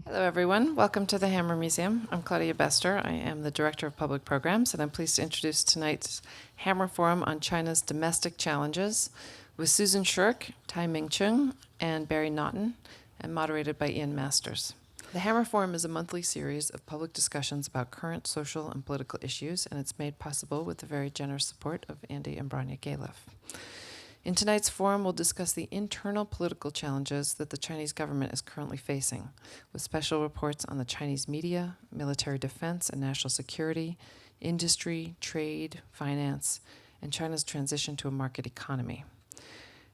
Hello, everyone. Welcome to the Hammer Museum. I'm Claudia Bester. I am the Director of Public Programs, and I'm pleased to introduce tonight's Hammer Forum on China's domestic challenges with Susan Shirk, Tai Ming Cheung, and Barry Naughton, and moderated by Ian Masters. The Hammer Forum is a monthly series of public discussions about current social and political issues, and it's made possible with the very generous support of Andy and Branya Galiff. In tonight's forum, we'll discuss the internal political challenges that the Chinese government is currently facing, with special reports on the Chinese media, military defense and national security, industry, trade, finance, and China's transition to a market economy.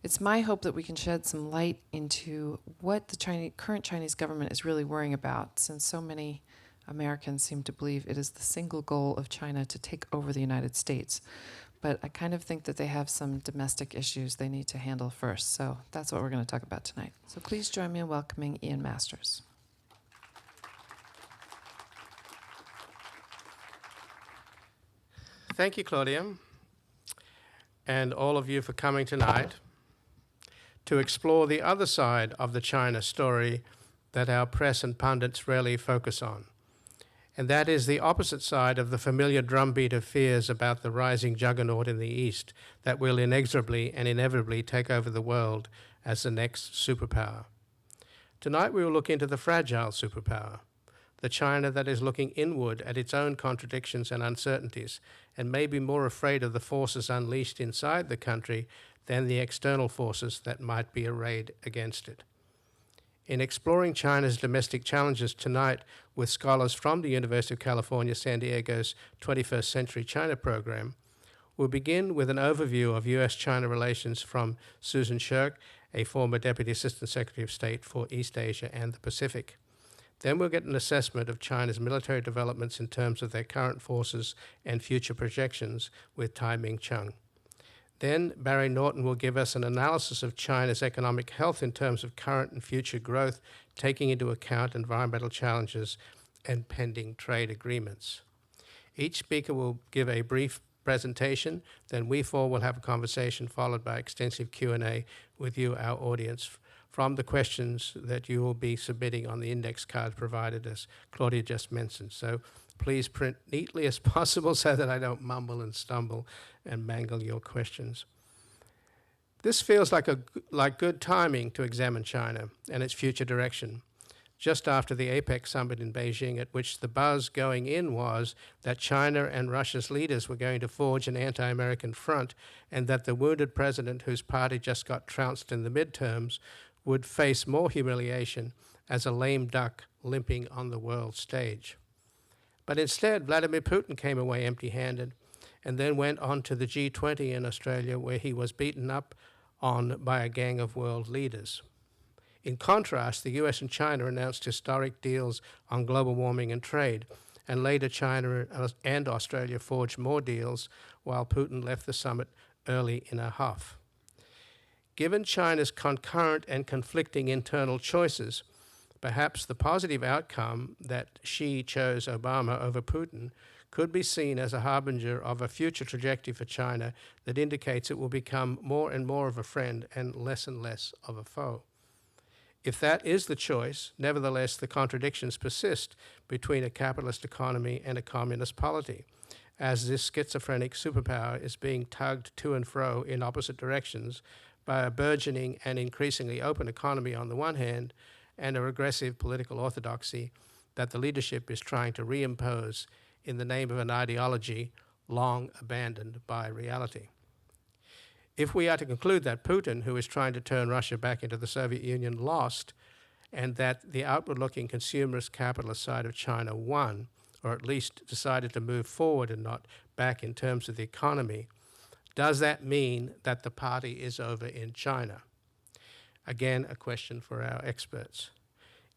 It's my hope that we can shed some light into what the current Chinese government is really worrying about, since so many Americans seem to believe it is the single goal of China to take over the United States. But I kind of think that they have some domestic issues they need to handle first. So that's what we're going to talk about tonight. So please join me in welcoming Ian Masters. Thank you, Claudia, and all of you for coming tonight to explore the other side of the China story that our press and pundits rarely focus on. And that is the opposite side of the familiar drumbeat of fears about the rising juggernaut in the East that will inexorably and inevitably take over the world as the next superpower. Tonight we will look into the fragile superpower, the China that is looking inward at its own contradictions and uncertainties, and may be more afraid of the forces unleashed inside the country than the external forces that might be arrayed against it. In exploring China's domestic challenges tonight with scholars from the University of California, San Diego's 21st Century China program, we'll begin with an overview of U.S.-China relations from Susan Shirk, a former Deputy Assistant Secretary of State for East Asia and the Pacific. Then we'll get an assessment of China's military developments in terms of their current forces and future projections with Tai Ming Cheung. Then Barry Naughton will give us an analysis of China's economic health in terms of current and future growth, taking into account environmental challenges and pending trade agreements. Each speaker will give a brief presentation, then we four will have a conversation followed by extensive Q&A with you, our audience, from the questions that you will be submitting on the index cards provided, as Claudia just mentioned. So please print neatly as possible so that I don't mumble and stumble and mangle your questions. This feels like good timing to examine China and its future direction, just after the APEC summit in Beijing, at which the buzz going in was that China and Russia's leaders were going to forge an anti-American front, and that the wounded president, whose party just got trounced in the midterms, would face more humiliation as a lame duck limping on the world stage. But instead, Vladimir Putin came away empty-handed and then went on to the G20 in Australia, where he was beaten up on by a gang of world leaders. In contrast, the US and China announced historic deals on global warming and trade, and later China and Australia forged more deals while Putin left the summit early in a huff. Given China's concurrent and conflicting internal choices, perhaps the positive outcome that Xi chose Obama over Putin could be seen as a harbinger of a future trajectory for China that indicates it will become more and more of a friend and less of a foe. If that is the choice, nevertheless, the contradictions persist between a capitalist economy and a communist polity, as this schizophrenic superpower is being tugged to and fro in opposite directions by a burgeoning and increasingly open economy on the one hand, and a regressive political orthodoxy that the leadership is trying to reimpose in the name of an ideology long abandoned by reality. If we are to conclude that Putin, who is trying to turn Russia back into the Soviet Union, lost, and that the outward-looking consumerist capitalist side of China won, or at least decided to move forward and not back in terms of the economy, does that mean that the party is over in China? Again, a question for our experts.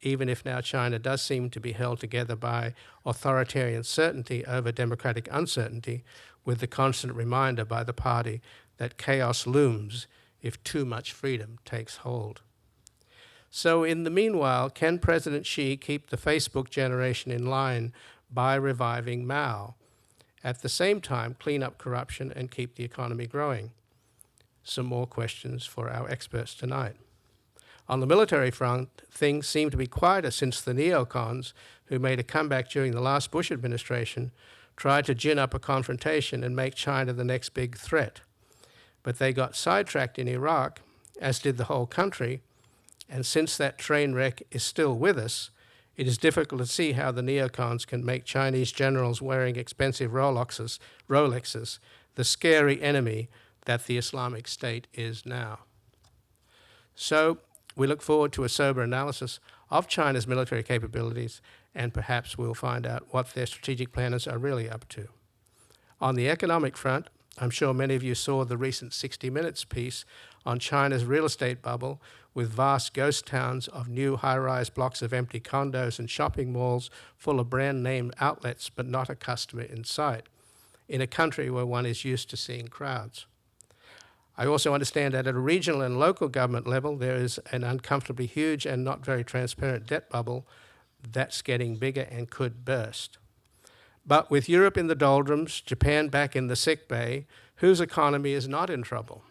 Even if now China does seem to be held together by authoritarian certainty over democratic uncertainty, with the constant reminder by the party that chaos looms if too much freedom takes hold. So in the meanwhile, can President Xi keep the Facebook generation in line by reviving Mao? At the same time, clean up corruption and keep the economy growing? Some more questions for our experts tonight. On the military front, things seem to be quieter since the neocons, who made a comeback during the last Bush administration, tried to gin up a confrontation and make China the next big threat. But they got sidetracked in Iraq, as did the whole country, and since that train wreck is still with us, it is difficult to see how the neocons can make Chinese generals wearing expensive Rolexes the scary enemy that the Islamic State is now. So we look forward to a sober analysis of China's military capabilities, and perhaps we'll find out what their strategic planners are really up to. On the economic front, I'm sure many of you saw the recent 60 Minutes piece on China's real estate bubble, with vast ghost towns of new high-rise blocks of empty condos and shopping malls full of brand-name outlets but not a customer in sight, in a country where one is used to seeing crowds. I also understand that at a regional and local government level, there is an uncomfortably huge and not very transparent debt bubble that's getting bigger and could burst. But with Europe in the doldrums, Japan back in the sick bay, whose economy is not in trouble?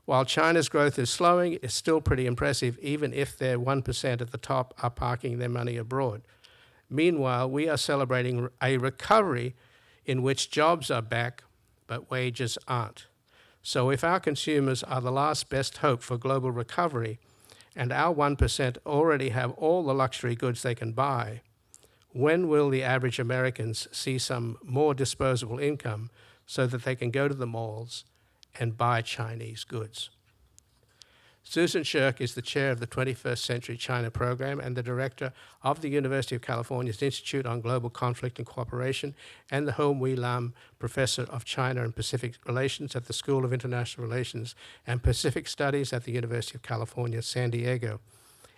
While China's growth is slowing, it's still pretty impressive, even if their 1% at the top are parking their money abroad. Meanwhile, we are celebrating a recovery in which jobs are back, but wages aren't. So if our consumers are the last best hope for global recovery, and our 1% already have all the luxury goods they can buy, when will the average Americans see some more disposable income so that they can go to the malls and buy Chinese goods? Susan Shirk is the chair of the 21st Century China Program and the director of the University of California's Institute on Global Conflict and Cooperation and the Hong Wei Lam Professor of China and Pacific Relations at the School of International Relations and Pacific Studies at the University of California, San Diego.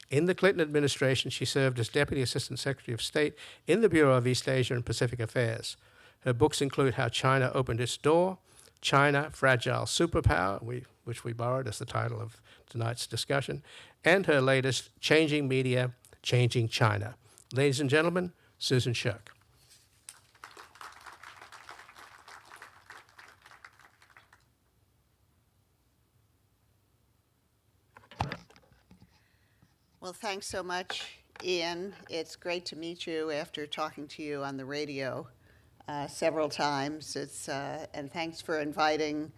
In the Clinton administration, she served as Deputy Assistant Secretary of State in the Bureau of East Asia and Pacific Affairs. Her books include How China Opened Its Door, China, Fragile Superpower, which we borrowed as the title of tonight's discussion, and her latest, Changing Media, Changing China. Ladies and gentlemen, Susan Shirk. Well, thanks so much, Ian. It's great to meet you after talking to you on the radio several times. And thanks for inviting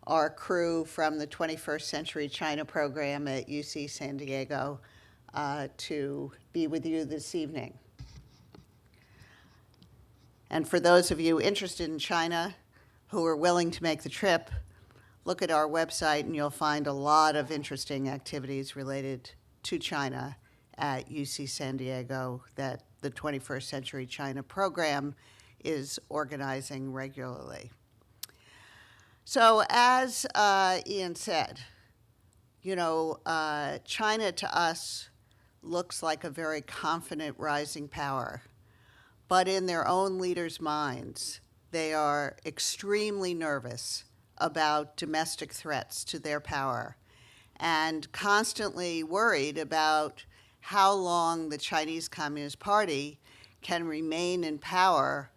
our crew from the 21st Century China Program at UC San Diego to be with you this evening. And for those of you interested in China who are willing to make the trip, look at our website and you'll find a lot of interesting activities related to China at UC San Diego that the 21st Century China Program is organizing regularly. So as Ian said, China to us looks like a very confident rising power, but in their own leaders' minds, they are extremely nervous about domestic threats to their power and constantly worried about how long the Chinese Communist Party can remain in power,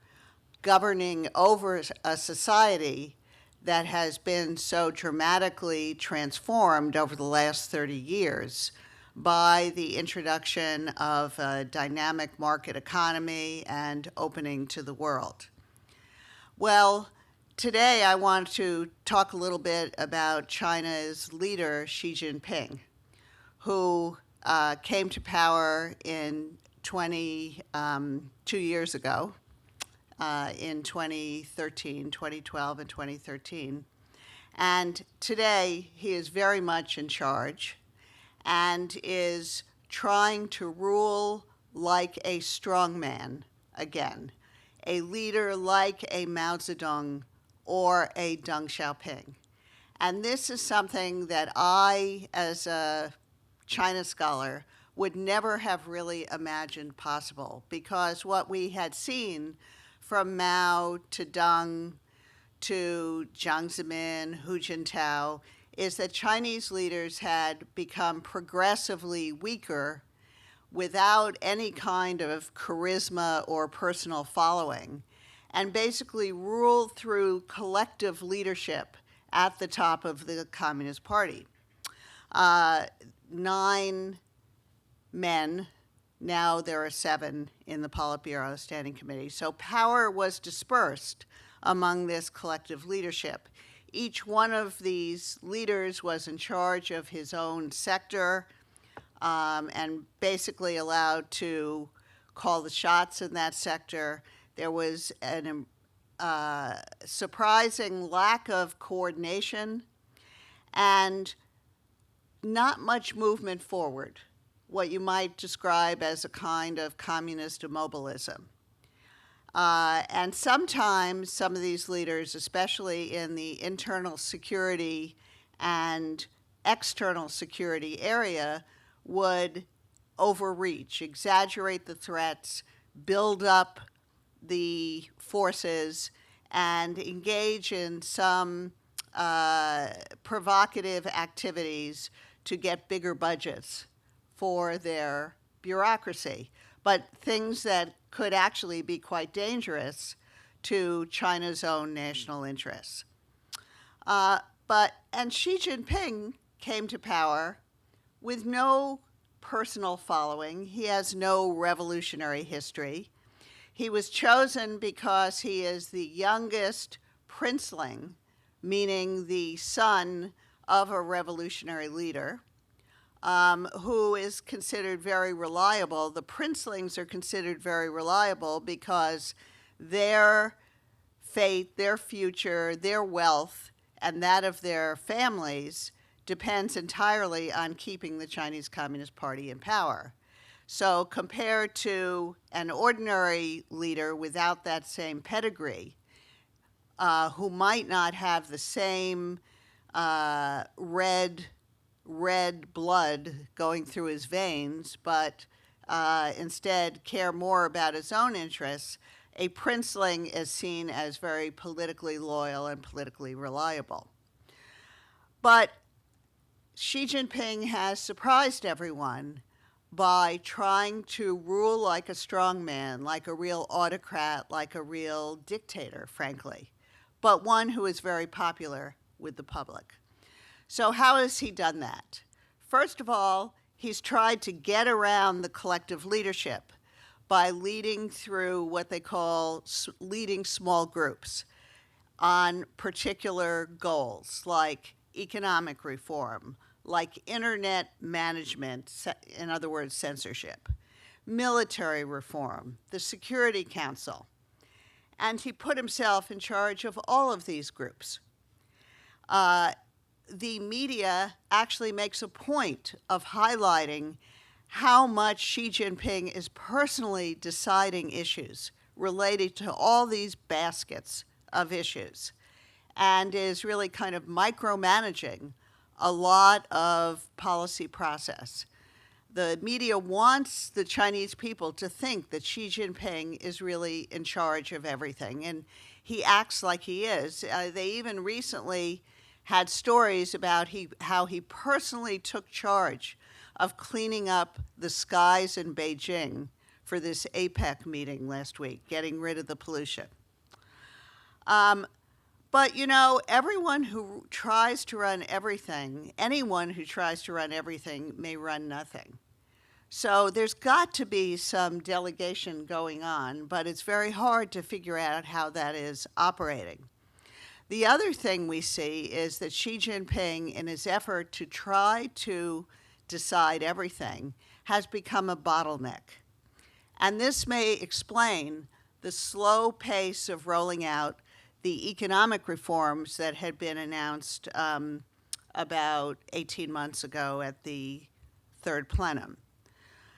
governing over a society that has been so dramatically transformed over the last 30 years by the introduction of a dynamic market economy and opening to the world. Well, today I want to talk a little bit about China's leader, Xi Jinping, who came to power in 2 years ago, in 2012 and 2013. And today he is very much in charge and is trying to rule like a strongman again, a leader like a Mao Zedong or a Deng Xiaoping. And this is something that I, as a China scholar, would never have really imagined possible, because what we had seen from Mao to Deng to Jiang Zemin, Hu Jintao, is that Chinese leaders had become progressively weaker without any kind of charisma or personal following, and basically ruled through collective leadership at the top of the Communist Party. 9 men. Now there are 7 in the Politburo Standing Committee. So power was dispersed among this collective leadership. Each one of these leaders was in charge of his own sector, and basically allowed to call the shots in that sector. There was an surprising lack of coordination and not much movement forward, what you might describe as a kind of communist immobilism. And sometimes some of these leaders, especially in the internal security and external security area, would overreach, exaggerate the threats, build up the forces, and engage in some provocative activities to get bigger budgets for their bureaucracy, but things that could actually be quite dangerous to China's own national interests. And Xi Jinping came to power with no personal following. He has no revolutionary history. He was chosen because he is the youngest princeling, meaning the son of a revolutionary leader, who is considered very reliable. The princelings are considered very reliable because their fate, their future, their wealth, and that of their families depends entirely on keeping the Chinese Communist Party in power. So compared to an ordinary leader without that same pedigree, who might not have the same red blood going through his veins, but instead care more about his own interests, a princeling is seen as very politically loyal and politically reliable. But Xi Jinping has surprised everyone by trying to rule like a strong man, like a real autocrat, like a real dictator, frankly, but one who is very popular with the public. So how has he done that? First of all, he's tried to get around the collective leadership by leading through what they call leading small groups on particular goals, like economic reform, like internet management, in other words, censorship, military reform, the Security Council. And he put himself in charge of all of these groups. The media actually makes a point of highlighting how much Xi Jinping is personally deciding issues related to all these baskets of issues, and is really kind of micromanaging a lot of policy process. The media wants the Chinese people to think that Xi Jinping is really in charge of everything, and he acts like he is. They even recently had stories about how he personally took charge of cleaning up the skies in Beijing for this APEC meeting last week, getting rid of the pollution. But, you know, everyone who tries to run everything, anyone who tries to run everything may run nothing. So there's got to be some delegation going on, but it's very hard to figure out how that is operating. The other thing we see is that Xi Jinping, in his effort to try to decide everything, has become a bottleneck. And this may explain the slow pace of rolling out the economic reforms that had been announced about 18 months ago at the third plenum.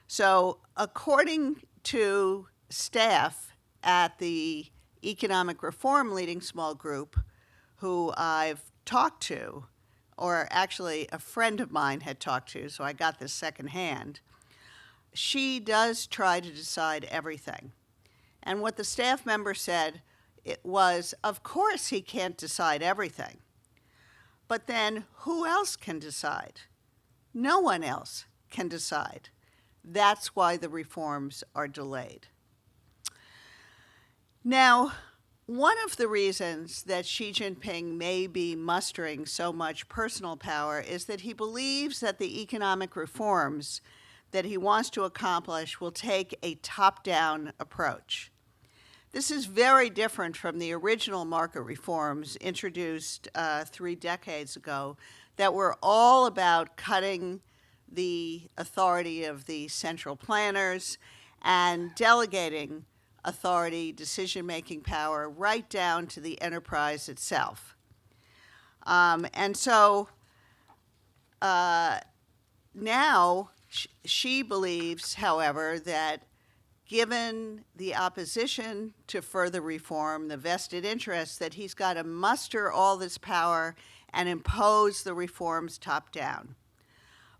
So according to staff at the Economic Reform Leading Small Group, who I've talked to, or actually a friend of mine had talked to, so I got this secondhand, Xi does try to decide everything. And what the staff member said, it was, of course he can't decide everything. But then who else can decide? No one else can decide. That's why the reforms are delayed. Now, one of the reasons that Xi Jinping may be mustering so much personal power is that he believes that the economic reforms that he wants to accomplish will take a top-down approach. This is very different from the original market reforms introduced 3 decades ago that were all about cutting the authority of the central planners and delegating authority, decision-making power, right down to the enterprise itself. And so now she believes, however, that given the opposition to further reform, the vested interests, that he's got to muster all this power and impose the reforms top-down.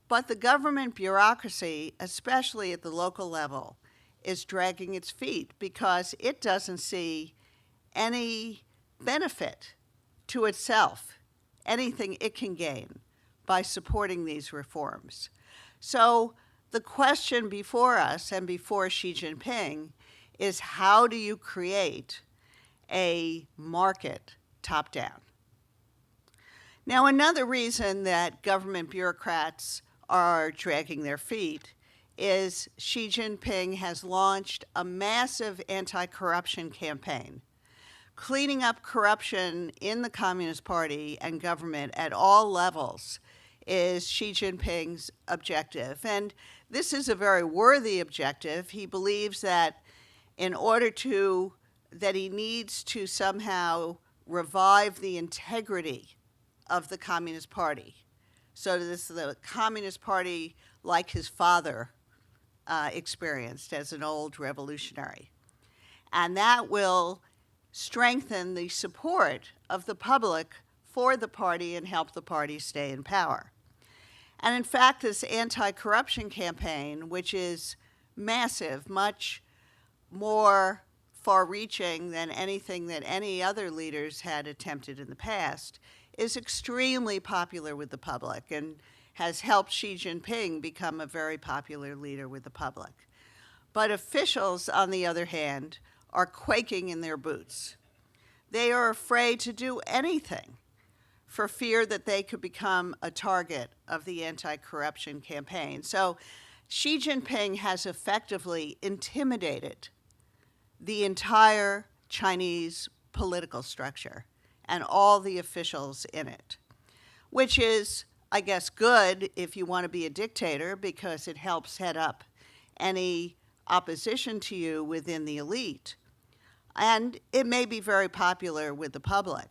But the government bureaucracy, especially at the local level, is dragging its feet because it doesn't see any benefit to itself, anything it can gain by supporting these reforms. So the question before us and before Xi Jinping is, how do you create a market top-down? Now, another reason that government bureaucrats are dragging their feet is Xi Jinping has launched a massive anti-corruption campaign. Cleaning up corruption in the Communist Party and government at all levels is Xi Jinping's objective. And this is a very worthy objective. He believes that in order to, that he needs to somehow revive the integrity of the Communist Party. So this is the Communist Party like his father experienced as an old revolutionary. And that will strengthen the support of the public for the party and help the party stay in power. And in fact, this anti-corruption campaign, which is massive, much more far-reaching than anything that any other leaders had attempted in the past, is extremely popular with the public and has helped Xi Jinping become a very popular leader with the public. But officials, on the other hand, are quaking in their boots. They are afraid to do anything for fear that they could become a target of the anti-corruption campaign. So Xi Jinping has effectively intimidated the entire Chinese political structure and all the officials in it, which is, I guess, good if you want to be a dictator because it helps head up any opposition to you within the elite. And it may be very popular with the public.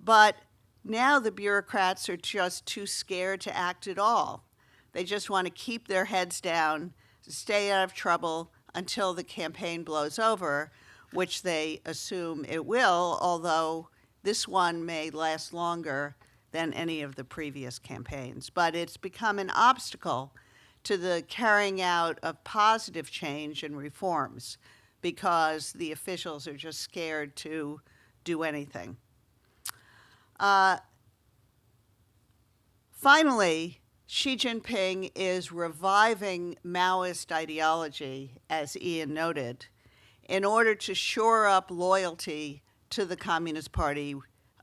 But now the bureaucrats are just too scared to act at all. They just want to keep their heads down, stay out of trouble until the campaign blows over, which they assume it will, although this one may last longer than any of the previous campaigns. But it's become an obstacle to the carrying out of positive change and reforms because the officials are just scared to do anything. Finally, Xi Jinping is reviving Maoist ideology, as Ian noted, in order to shore up loyalty to the Communist Party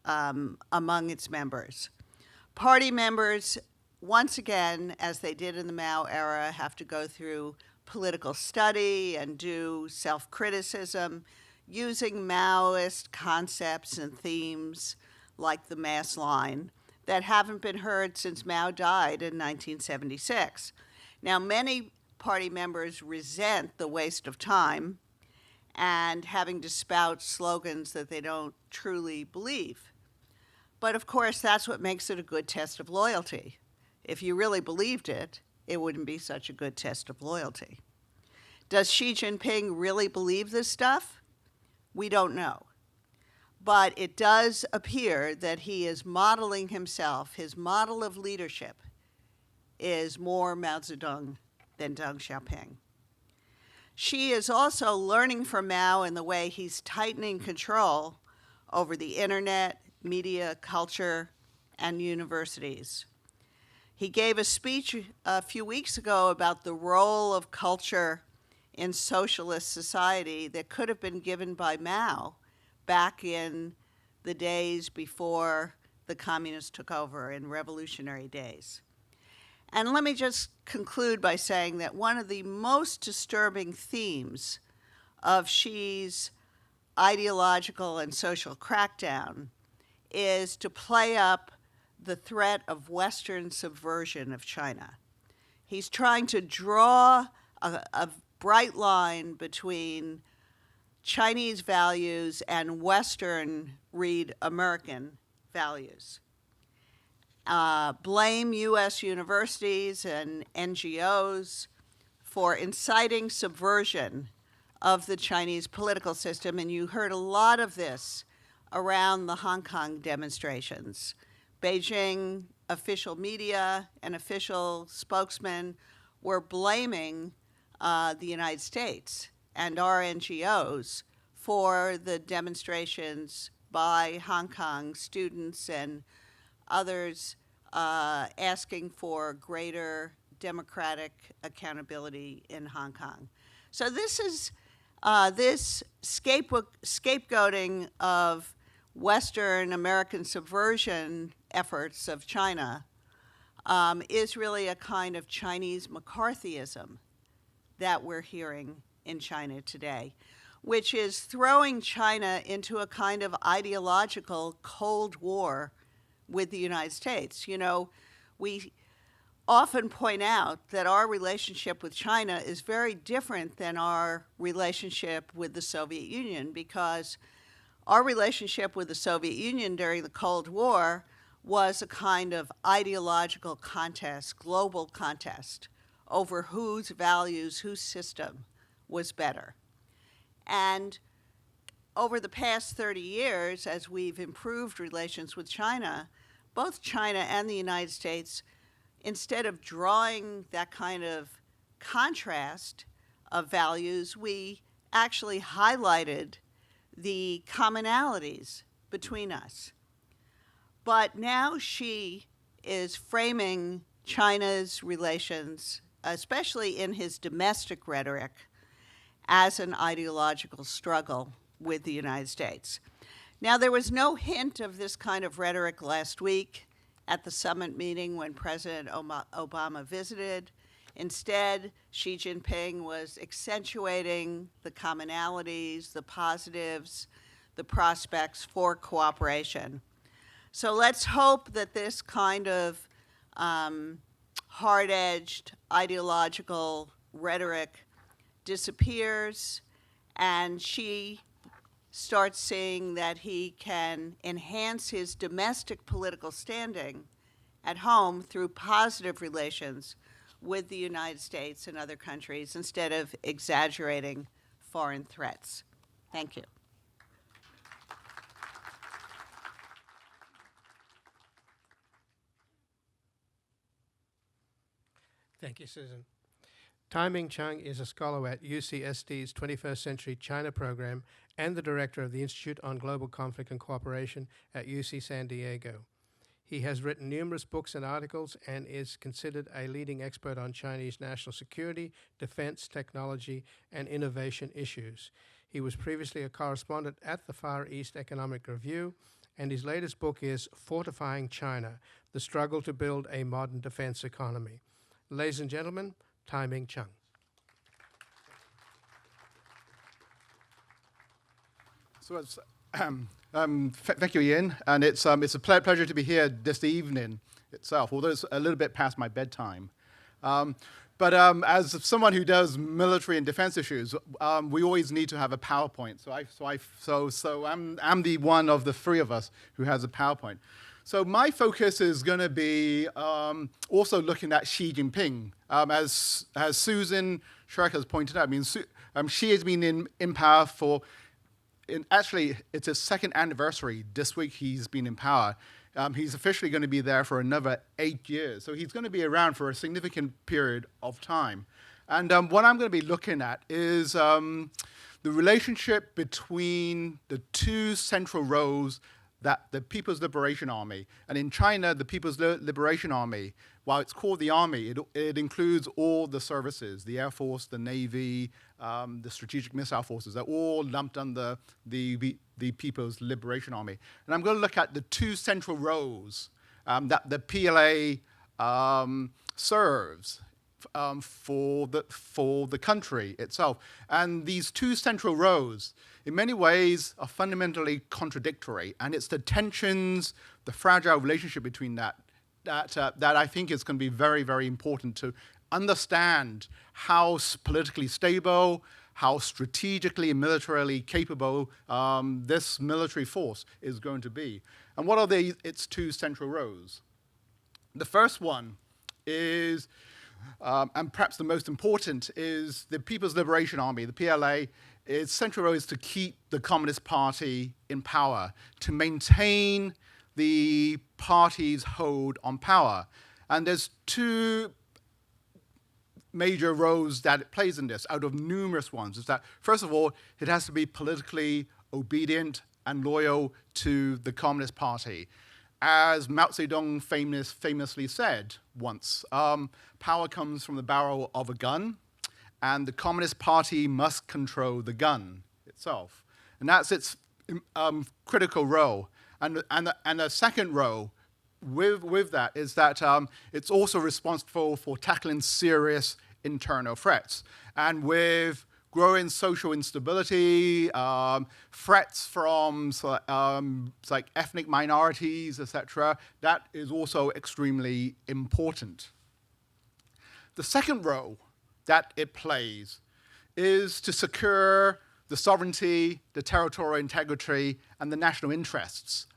among its members. Party members, once again, as they did in the Mao era, have to go through political study and do self-criticism using Maoist concepts and themes like the mass line that haven't been heard since Mao died in 1976. Now, many party members resent the waste of time and having to spout slogans that they don't truly believe. But of course, that's what makes it a good test of loyalty. If you really believed it, it wouldn't be such a good test of loyalty. Does Xi Jinping really believe this stuff? We don't know. But it does appear that he is modeling himself. His model of leadership is more Mao Zedong than Deng Xiaoping. Xi is also learning from Mao in the way he's tightening control over the internet, media, culture, and universities. He gave a speech a few weeks ago about the role of culture in socialist society that could have been given by Mao back in the days before the communists took over in revolutionary days. And let me just conclude by saying that one of the most disturbing themes of Xi's ideological and social crackdown is to play up the threat of Western subversion of China. He's trying to draw a bright line between Chinese values and Western, read American, values. Blame U.S. universities and NGOs for inciting subversion of the Chinese political system, and you heard a lot of this around the Hong Kong demonstrations. Beijing official media and official spokesmen were blaming the United States and our NGOs for the demonstrations by Hong Kong students and others asking for greater democratic accountability in Hong Kong. So this is this scapegoating of Western American subversion efforts of China is really a kind of Chinese McCarthyism that we're hearing in China today, which is throwing China into a kind of ideological Cold War with the United States. You know, we often point out that our relationship with China is very different than our relationship with the Soviet Union, because our relationship with the Soviet Union during the Cold War was a kind of ideological contest, global contest, over whose values, whose system was better. And over the past 30 years, as we've improved relations with China, both China and the United States, instead of drawing that kind of contrast of values, we actually highlighted the commonalities between us. But now Xi is framing China's relations, especially in his domestic rhetoric, as an ideological struggle with the United States. Now, there was no hint of this kind of rhetoric last week at the summit meeting when President Obama visited. Instead, Xi Jinping was accentuating the commonalities, the positives, the prospects for cooperation. So let's hope that this kind of hard-edged ideological rhetoric disappears and Xi starts seeing that he can enhance his domestic political standing at home through positive relations with the United States and other countries instead of exaggerating foreign threats. Thank you. Thank you, Susan. Tai Ming Cheung is a scholar at UCSD's 21st Century China program and the director of the Institute on Global Conflict and Cooperation at UC San Diego. He has written numerous books and articles and is considered a leading expert on Chinese national security, defense, technology, and innovation issues. He was previously a correspondent at the Far East Economic Review, and his latest book is Fortifying China, The Struggle to Build a Modern Defense Economy. Ladies and gentlemen, Tai Ming Cheung. So it's, thank you, Ian, and it's a pleasure to be here this evening itself, although it's a little bit past my bedtime. But as someone who does military and defense issues, we always need to have a PowerPoint. So I'm the one of the three of us who has a PowerPoint. So my focus is going to be also looking at Xi Jinping. As Susan Shirk has pointed out, I mean, Xi has been in power for, actually, it's his second anniversary. This week he's been in power. He's officially going to be there for another 8 years. So he's going to be around for a significant period of time. And what I'm going to be looking at is the relationship between the two central roles that the People's Liberation Army, and in China, the People's Liberation Army, while it's called the army, it includes all the services, the Air Force, the Navy, the Strategic Missile Forces. They're all lumped under the People's Liberation Army. And I'm going to look at the two central roles that the PLA serves for the country itself. And these two central roles, in many ways, are fundamentally contradictory. And it's the tensions, the fragile relationship between that I think is going to be very, very important to understand how politically stable, how strategically and militarily capable this military force is going to be. And what are its two central roles? The first one is, and perhaps the most important, is the People's Liberation Army, the PLA. Its central role is to keep the Communist Party in power, to maintain the party's hold on power. And there's two major roles that it plays in this, out of numerous ones. Is that, first of all, it has to be politically obedient and loyal to the Communist Party. As Mao Zedong famously said once, power comes from the barrel of a gun, and the Communist Party must control the gun itself. And that's its critical role. And a second role with that is that it's also responsible for tackling serious internal threats. And with growing social instability, threats from like ethnic minorities, etc., that is also extremely important. The second role that it plays is to secure the sovereignty, the territorial integrity, and the national interests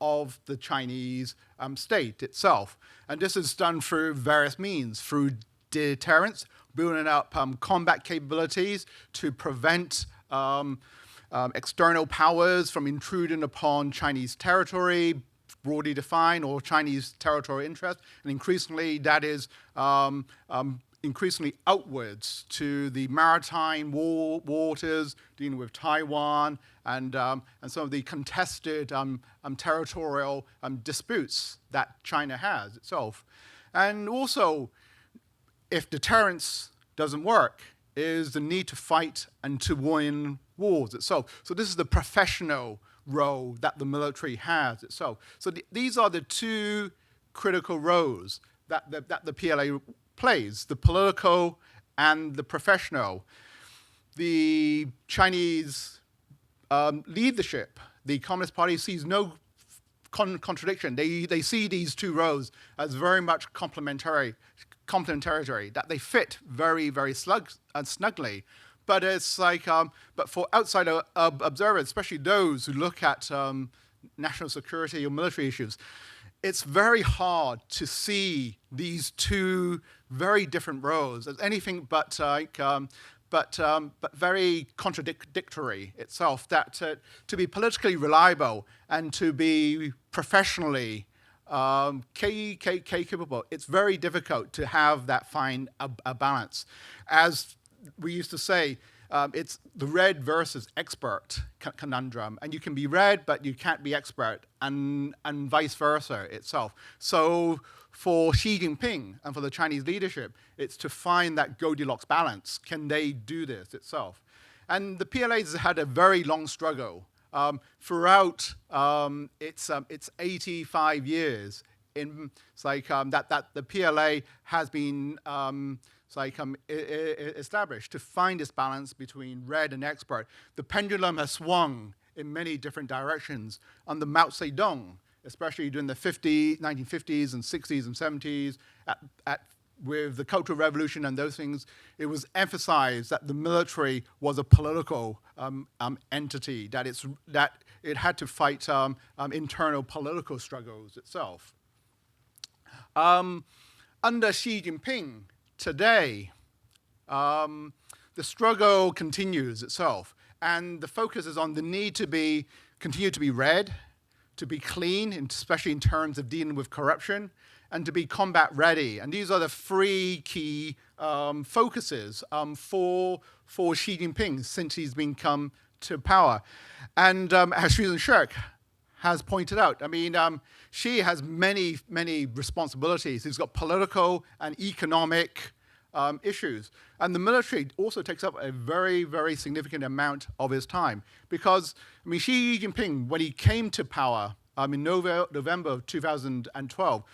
of the Chinese state itself. And this is done through various means, through deterrence, building up combat capabilities to prevent external powers from intruding upon Chinese territory, broadly defined, or Chinese territorial interest. And increasingly, that is increasingly outwards to the maritime waters, dealing with Taiwan and some of the contested territorial disputes that China has itself. And also, if deterrence doesn't work, is the need to fight and to win wars itself. So this is the professional role that the military has itself. So these are the two critical roles that the PLA plays, the political and the professional. The Chinese leadership, the Communist Party, sees no contradiction. They see these two roles as very much complementary, that they fit very, very snugly. But it's like, but for outside observers, especially those who look at national security or military issues, it's very hard to see these two very different roles as anything but very contradictory itself. That to be politically reliable and to be professionally capable, it's very difficult to have that find a balance. As we used to say, it's the read versus expert conundrum, and you can be read, but you can't be expert, and vice versa itself. So for Xi Jinping and for the Chinese leadership, it's to find that Goldilocks balance. Can they do this itself? And the PLA has had a very long struggle throughout its 85 years. It's like that the PLA has been established to find this balance between read and expert. The pendulum has swung in many different directions under Mao Zedong, especially during the 1950s and 60s and 70s, with the Cultural Revolution and those things. It was emphasized that the military was a political entity, that it had to fight internal political struggles itself. Under Xi Jinping, today, the struggle continues itself, and the focus is on the need to continue to be read, to be clean, especially in terms of dealing with corruption, and to be combat ready. And these are the three key focuses for Xi Jinping since he's been come to power. And as Shirk has pointed out. I mean, Xi has many, many responsibilities. He's got political and economic issues. And the military also takes up a very, very significant amount of his time. Because, I mean, Xi Jinping, when he came to power in November of 2012,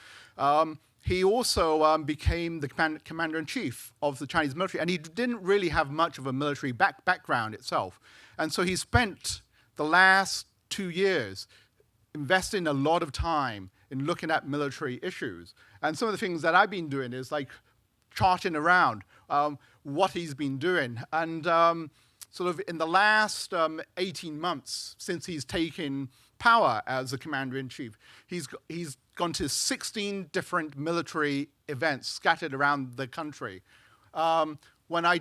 he also became the commander-in-chief of the Chinese military. And he didn't really have much of a military background itself. And so he spent the last 2 years investing a lot of time in looking at military issues. And some of the things that I've been doing is like charting around what he's been doing. And sort of in the last 18 months since he's taken power as the commander-in-chief, he's gone to 16 different military events scattered around the country. When I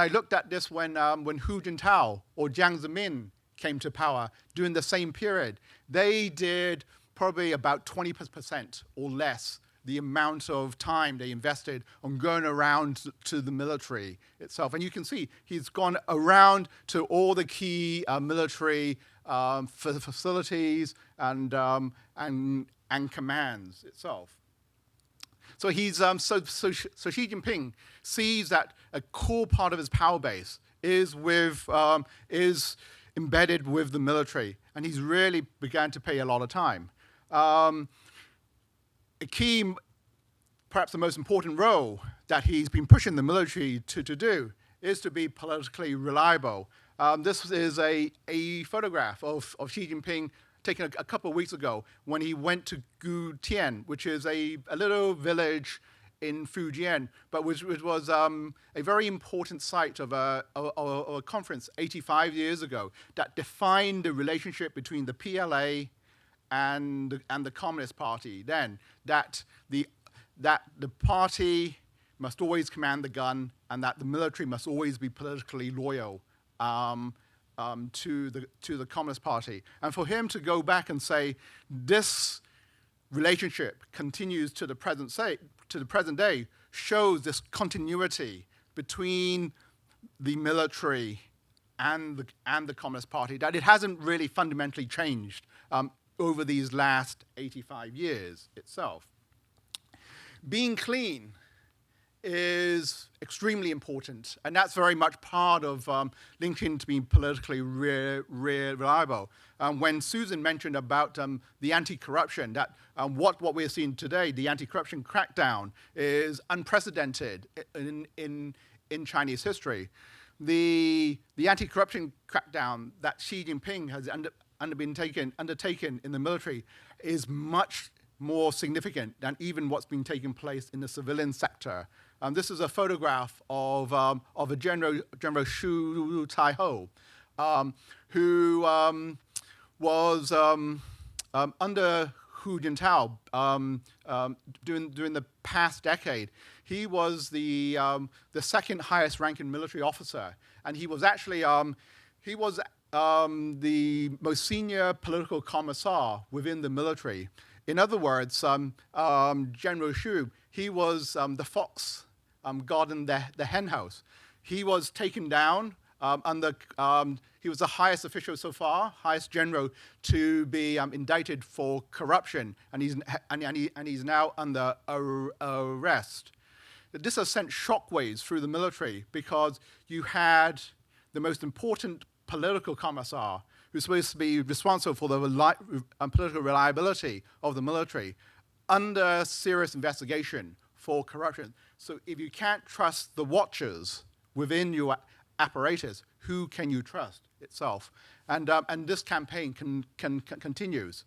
looked at this when Hu Jintao or Jiang Zemin came to power during the same period, they did probably about 20% or less the amount of time they invested on going around to the military itself. And you can see he's gone around to all the key military facilities and commands itself. So he's so Xi Jinping sees that a core part of his power base is embedded with the military, and he's really began to pay a lot of time. A key, perhaps the most important role that he's been pushing the military to do is to be politically reliable. This is a photograph of Xi Jinping taken a couple of weeks ago when he went to Gutian, which is a little village in Fujian, but which was a very important site of a conference 85 years ago that defined the relationship between the PLA and the Communist Party then, that the party must always command the gun and that the military must always be politically loyal to the Communist Party. And for him to go back and say this relationship continues to the present day shows this continuity between the military and the Communist Party, that it hasn't really fundamentally changed over these last 85 years itself. Being clean is extremely important, and that's very much part of linking to being politically reliable. When Susan mentioned about the anti-corruption, that what we're seeing today, the anti-corruption crackdown, is unprecedented in Chinese history. The anti-corruption crackdown that Xi Jinping has undertaken in the military is much more significant than even what's been taking place in the civilian sector. This is a photograph of a General Shu Taiho, who was under Hu Jintao during the past decade. He was the second highest ranking military officer, and he was actually the most senior political commissar within the military. In other words, General Shu, he was the fox guarding the hen house. He was taken down he was the highest official so far, highest general to be indicted for corruption, and he's now under arrest. This has sent shockwaves through the military because you had the most important political commissar who's supposed to be responsible for the political reliability of the military under serious investigation for corruption. So if you can't trust the watchers within your apparatus, who can you trust itself? And this campaign continues.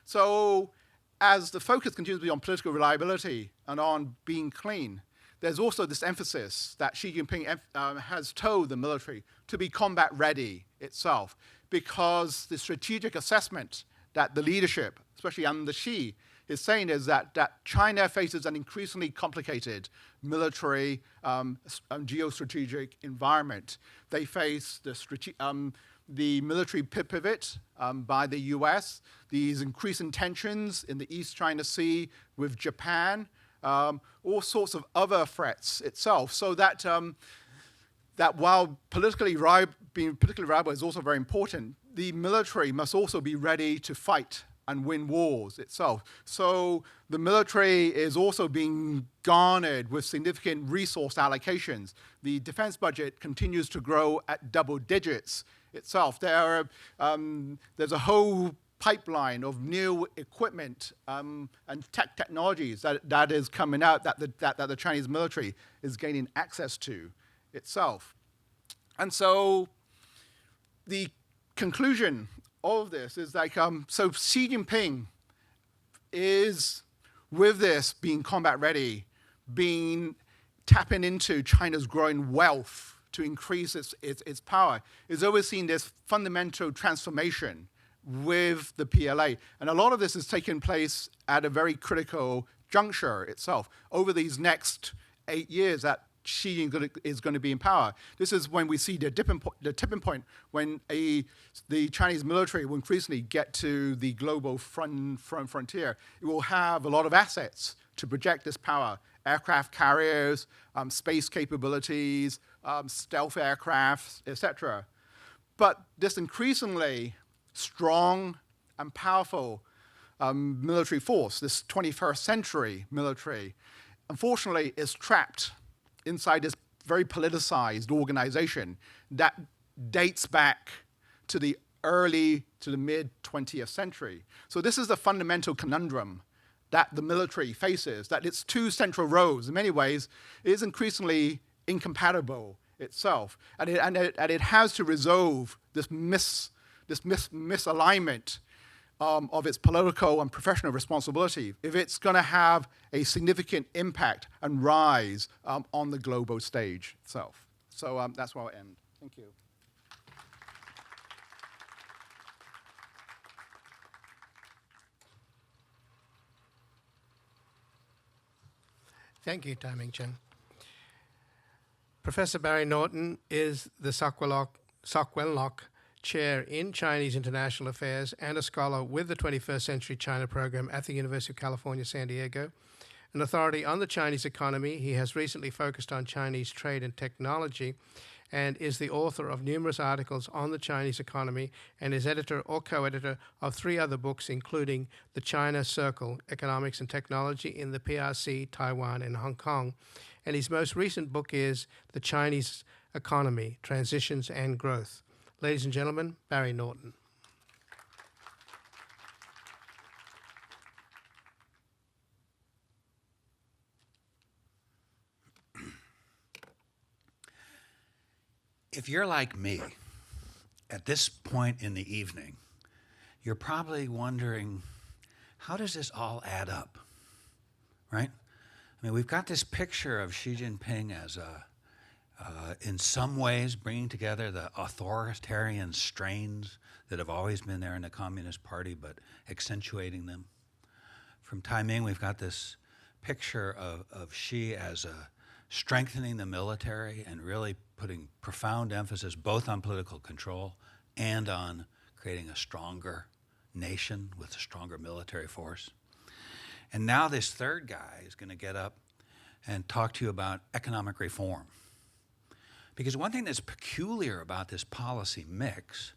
So as the focus continues to be on political reliability and on being clean, there's also this emphasis that Xi Jinping has told the military to be combat ready itself, because the strategic assessment that the leadership, especially under Xi, is saying is that China faces an increasingly complicated military geostrategic environment. They face the military pivot by the US, these increasing tensions in the East China Sea with Japan, all sorts of other threats itself, so that while being politically reliable is also very important, the military must also be ready to fight and win wars itself. So the military is also being garnered with significant resource allocations. The defense budget continues to grow at double digits itself. There's a whole pipeline of new equipment and technologies that is coming out that the Chinese military is gaining access to itself. And so the conclusion of this is like, so Xi Jinping is, with this, being combat ready, tapping into China's growing wealth to increase its power, is overseeing this fundamental transformation with the PLA. And a lot of this is taking place at a very critical juncture itself. Over these next 8 years that Xi is going to be in power, this is when we see the tipping point when the Chinese military will increasingly get to the global frontier. It will have a lot of assets to project this power: aircraft carriers, space capabilities, stealth aircraft, etc. But this increasingly strong and powerful military force, this 21st century military, unfortunately is trapped inside this very politicized organization that dates back to the mid 20th century. So this is the fundamental conundrum that the military faces, that its two central roles, in many ways, is increasingly incompatible itself. And it has to resolve this misalignment of its political and professional responsibility if it's going to have a significant impact and rise on the global stage itself. So that's where I'll end. Thank you. Thank you, Tai Ming Cheung. Professor Barry Naughton is the Sokwelnok Chair in Chinese International Affairs and a scholar with the 21st Century China program at the University of California, San Diego. An authority on the Chinese economy, he has recently focused on Chinese trade and technology and is the author of numerous articles on the Chinese economy and is editor or co-editor of 3 other books, including The China Circle, Economics and Technology in the PRC, Taiwan, and Hong Kong. And his most recent book is The Chinese Economy, Transitions and Growth. Ladies and gentlemen, Barry Naughton. If you're like me, at this point in the evening, you're probably wondering, how does this all add up, right? I mean, we've got this picture of Xi Jinping as in some ways bringing together the authoritarian strains that have always been there in the Communist Party, but accentuating them. From Tai Ming, we've got this picture of Xi as strengthening the military and really putting profound emphasis both on political control and on creating a stronger nation with a stronger military force. And now this third guy is going to get up and talk to you about economic reform. Because one thing that's peculiar about this policy mix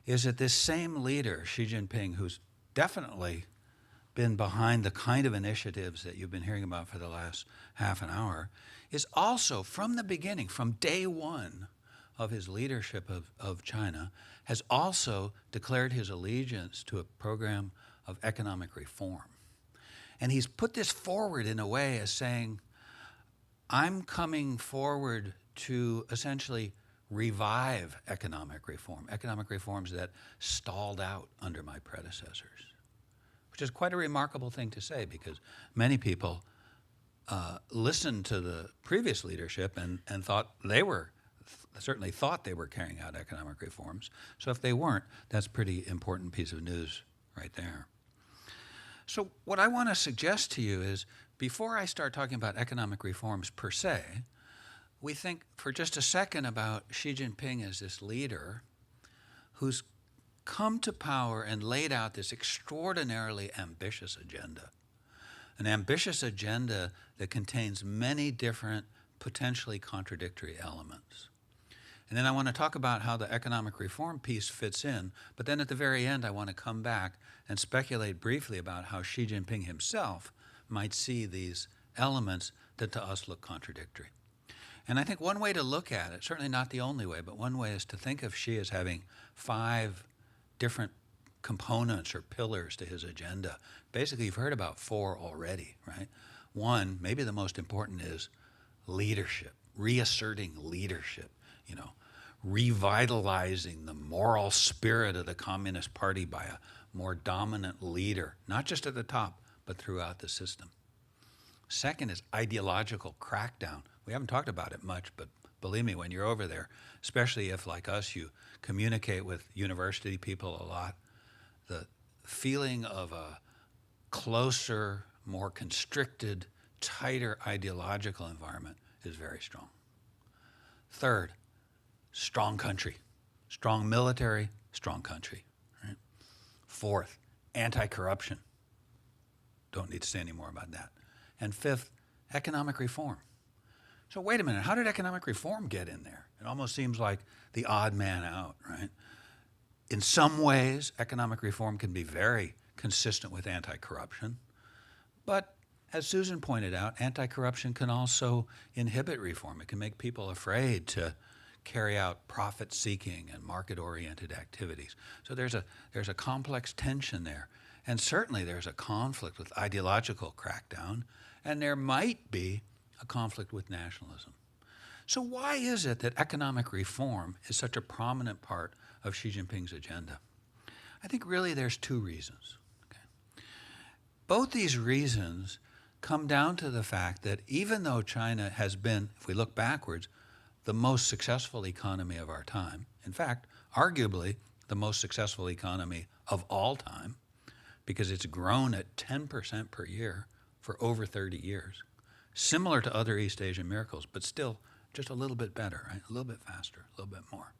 is that this same leader, Xi Jinping, who's definitely been behind the kind of initiatives that you've been hearing about for the last half an hour, is also, from the beginning, from day one of his leadership of China, has also declared his allegiance to a program of economic reform. And he's put this forward in a way as saying, I'm coming forward to essentially revive economic reforms that stalled out under my predecessors, which is quite a remarkable thing to say because many people listened to the previous leadership and certainly thought they were carrying out economic reforms. So if they weren't, that's a pretty important piece of news right there. So what I want to suggest to you is, before I start talking about economic reforms per se, we think for just a second about Xi Jinping as this leader who's come to power and laid out this extraordinarily ambitious agenda. An ambitious agenda that contains many different, potentially contradictory elements. And then I want to talk about how the economic reform piece fits in. But then at the very end, I want to come back and speculate briefly about how Xi Jinping himself might see these elements that to us look contradictory. And I think one way to look at it, certainly not the only way, but one way is to think of Xi as having 5 different components or pillars to his agenda. Basically, you've heard about 4 already, right? One, maybe the most important, is leadership, reasserting leadership, revitalizing the moral spirit of the Communist Party by a more dominant leader, not just at the top, but throughout the system. Second is ideological crackdown. We haven't talked about it much, but believe me, when you're over there, especially if, like us, you communicate with university people a lot, the feeling of a closer, more constricted, tighter ideological environment is very strong. Third, strong country, strong military, strong country. Right? Fourth, anti-corruption. Don't need to say any more about that. And fifth, economic reform. So wait a minute, how did economic reform get in there? It almost seems like the odd man out, right? In some ways, economic reform can be very consistent with anti-corruption. But as Susan pointed out, anti-corruption can also inhibit reform. It can make people afraid to carry out profit-seeking and market-oriented activities. So there's a complex tension there. And certainly there's a conflict with ideological crackdown, and there might be a conflict with nationalism. So why is it that economic reform is such a prominent part of Xi Jinping's agenda? I think really there's 2 reasons. Okay? Both these reasons come down to the fact that even though China has been, if we look backwards, the most successful economy of our time, in fact, arguably the most successful economy of all time, because it's grown at 10% per year for over 30 years, similar to other East Asian miracles, but still just a little bit better, right? A little bit faster, a little bit more.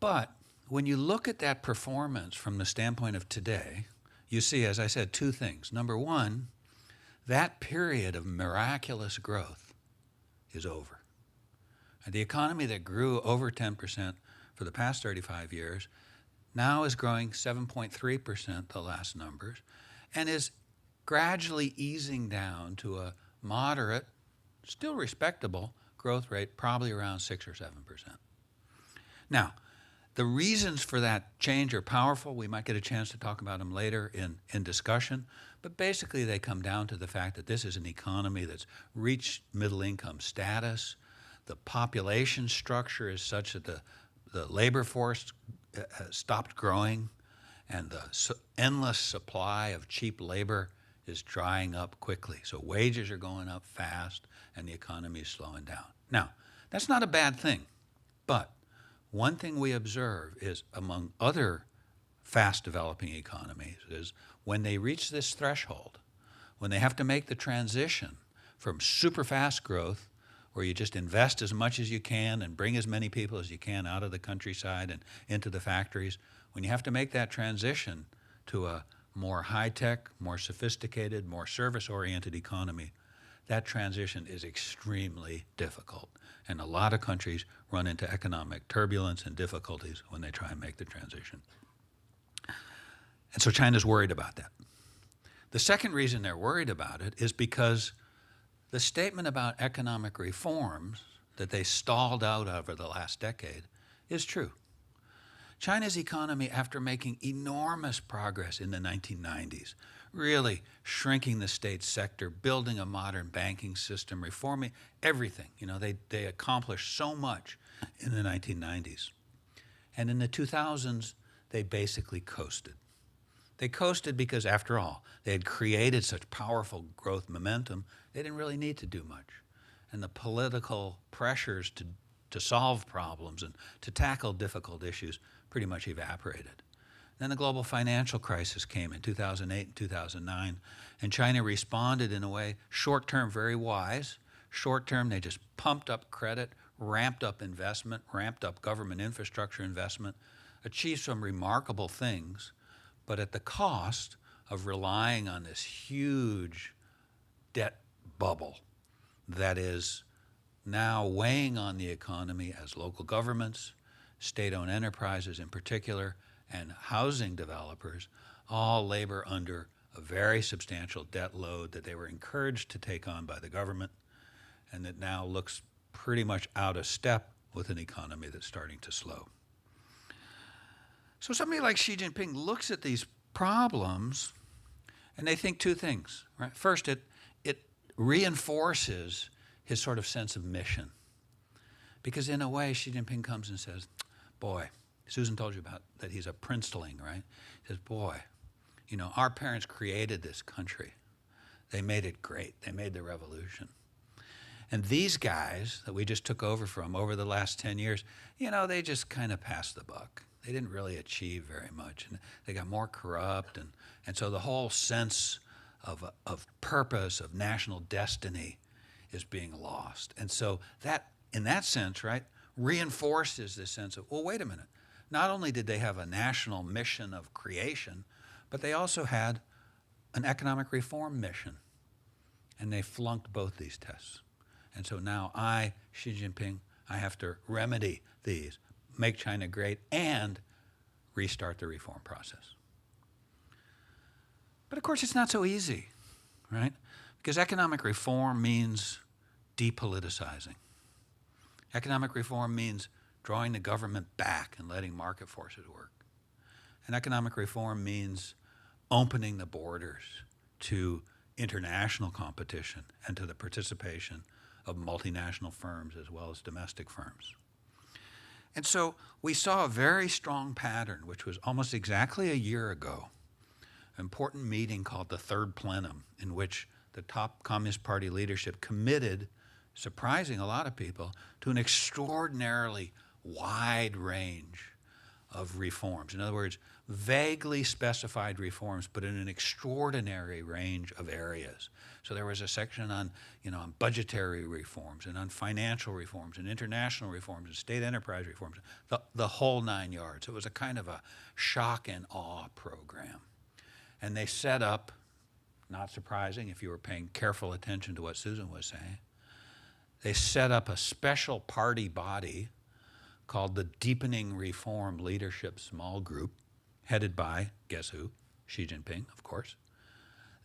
But when you look at that performance from the standpoint of today, you see, as I said, 2 things. Number one, that period of miraculous growth is over. And the economy that grew over 10% for the past 35 years now is growing 7.3%, the last numbers, and is gradually easing down to a moderate, still respectable growth rate, probably around 6 or 7%. Now, the reasons for that change are powerful. We might get a chance to talk about them later in discussion, but basically they come down to the fact that this is an economy that's reached middle income status. The population structure is such that the labor force stopped growing, and the endless supply of cheap labor is drying up quickly. So wages are going up fast, and the economy is slowing down. Now, that's not a bad thing, but one thing we observe is, among other fast developing economies, is when they reach this threshold, when they have to make the transition from super fast growth, where you just invest as much as you can and bring as many people as you can out of the countryside and into the factories, when you have to make that transition to a more high-tech, more sophisticated, more service-oriented economy, that transition is extremely difficult. And a lot of countries run into economic turbulence and difficulties when they try and make the transition. And so China's worried about that. The second reason they're worried about it is because the statement about economic reforms that they stalled out over the last decade is true. China's economy, after making enormous progress in the 1990s, really shrinking the state sector, building a modern banking system, reforming everything. They accomplished so much in the 1990s. And in the 2000s, they basically coasted. They coasted because, after all, they had created such powerful growth momentum, they didn't really need to do much. And the political pressures to solve problems and to tackle difficult issues pretty much evaporated. Then the global financial crisis came in 2008 and 2009, and China responded in a way, short-term very wise. Short-term, they just pumped up credit, ramped up investment, ramped up government infrastructure investment, achieved some remarkable things, but at the cost of relying on this huge debt bubble that is now weighing on the economy as local governments, state-owned enterprises in particular, and housing developers all labor under a very substantial debt load that they were encouraged to take on by the government, and that now looks pretty much out of step with an economy that's starting to slow. So somebody like Xi Jinping looks at these problems and they think two things, right? First, it reinforces his sort of sense of mission. Because in a way, Xi Jinping comes and says, boy, Susan told you about that he's a princeling, right? He says, boy, you know, our parents created this country. They made it great. They made the revolution. And these guys that we just took over from over the last 10 years, you know, they just kind of passed the buck. They didn't really achieve very much. And they got more corrupt. And so the whole sense of purpose, of national destiny is being lost. And so that, in that sense, right, reinforces this sense of, well, wait a minute. Not only did they have a national mission of creation, but they also had an economic reform mission. And they flunked both these tests. And so now I, Xi Jinping, I have to remedy these, make China great, and restart the reform process. But of course, it's not so easy, right? Because economic reform means depoliticizing. Economic reform means drawing the government back and letting market forces work. And economic reform means opening the borders to international competition and to the participation of multinational firms as well as domestic firms. And so we saw a very strong pattern, which was almost exactly a year ago, an important meeting called the Third Plenum, in which the top Communist Party leadership committed, surprising a lot of people, to an extraordinarily wide range of reforms. In other words, vaguely specified reforms, but in an extraordinary range of areas. So there was a section on, on budgetary reforms and on financial reforms and international reforms and state enterprise reforms, the whole 9 yards. It was a kind of a shock and awe program. And they set up, not surprising if you were paying careful attention to what Susan was saying, they set up a special party body called the Deepening Reform Leadership Small Group, headed by, guess who? Xi Jinping, of course,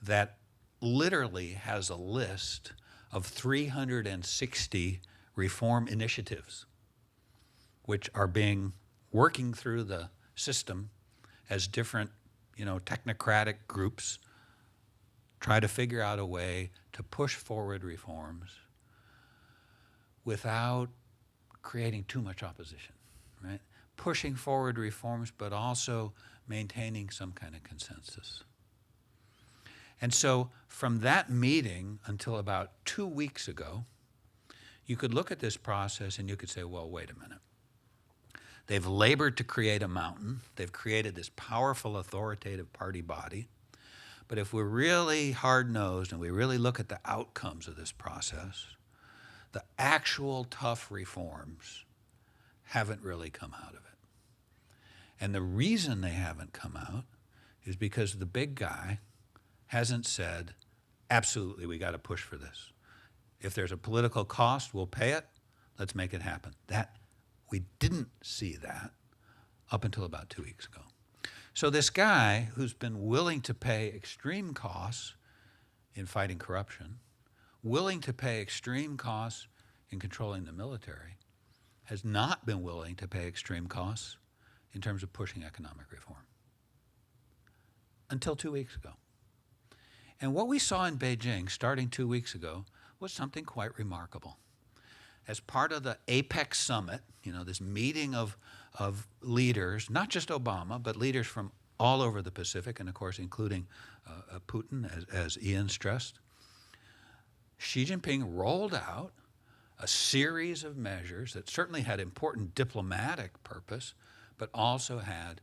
that literally has a list of 360 reform initiatives, which are working through the system as different, technocratic groups try to figure out a way to push forward reforms without creating too much opposition, right? Pushing forward reforms, but also maintaining some kind of consensus. And so from that meeting until about 2 weeks ago, you could look at this process and you could say, well, wait a minute. They've labored to create a mountain. They've created this powerful, authoritative party body. But if we're really hard-nosed and we really look at the outcomes of this process, the actual tough reforms haven't really come out of it. And the reason they haven't come out is because the big guy hasn't said, absolutely, we got to push for this. If there's a political cost, we'll pay it. Let's make it happen. We didn't see that up until about 2 weeks ago. So this guy who's been willing to pay extreme costs in fighting corruption, willing to pay extreme costs in controlling the military, has not been willing to pay extreme costs in terms of pushing economic reform until 2 weeks ago. And what we saw in Beijing starting 2 weeks ago was something quite remarkable. As part of the APEC summit, this meeting of leaders, not just Obama, but leaders from all over the Pacific, and of course including Putin, as Ian stressed, Xi Jinping rolled out a series of measures that certainly had important diplomatic purpose, but also had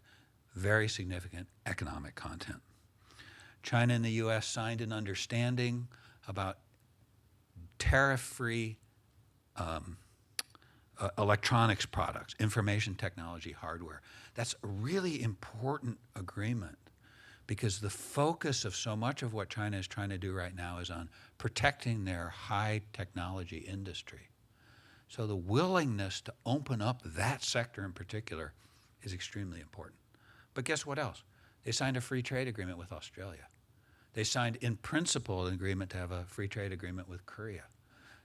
very significant economic content. China and the U.S. signed an understanding about tariff-free electronics products, information technology hardware. That's a really important agreement because the focus of so much of what China is trying to do right now is on protecting their high technology industry. So the willingness to open up that sector in particular is extremely important. But guess what else? They signed a free trade agreement with Australia. They signed, in principle, an agreement to have a free trade agreement with Korea.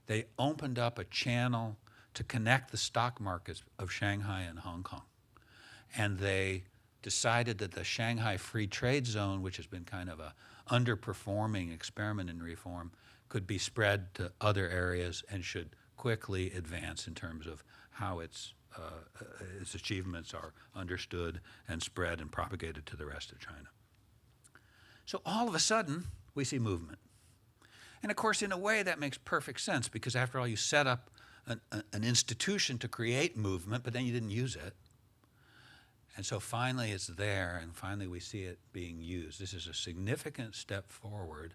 They opened up a channel to connect the stock markets of Shanghai and Hong Kong. And they decided that the Shanghai Free Trade Zone, which has been kind of a underperforming experiment in reform, could be spread to other areas and should quickly advance in terms of how its achievements are understood and spread and propagated to the rest of China. So all of a sudden, we see movement. And of course, in a way, that makes perfect sense, because after all, you set up an institution to create movement, but then you didn't use it. And so finally it's there, and finally we see it being used. This is a significant step forward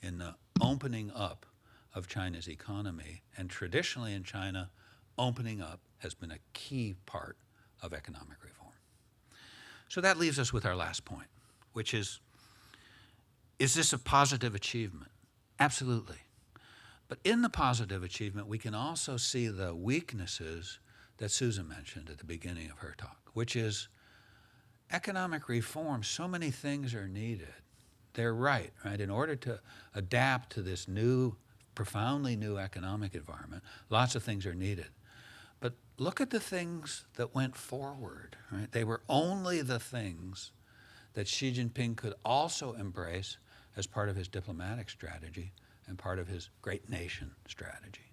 in the opening up of China's economy. And traditionally in China, opening up has been a key part of economic reform. So that leaves us with our last point, which is this a positive achievement? Absolutely. But in the positive achievement, we can also see the weaknesses that Susan mentioned at the beginning of her talk, which is economic reform. So many things are needed. They're right? In order to adapt to this new, profoundly new economic environment, lots of things are needed. But look at the things that went forward, right? They were only the things that Xi Jinping could also embrace as part of his diplomatic strategy and part of his great nation strategy.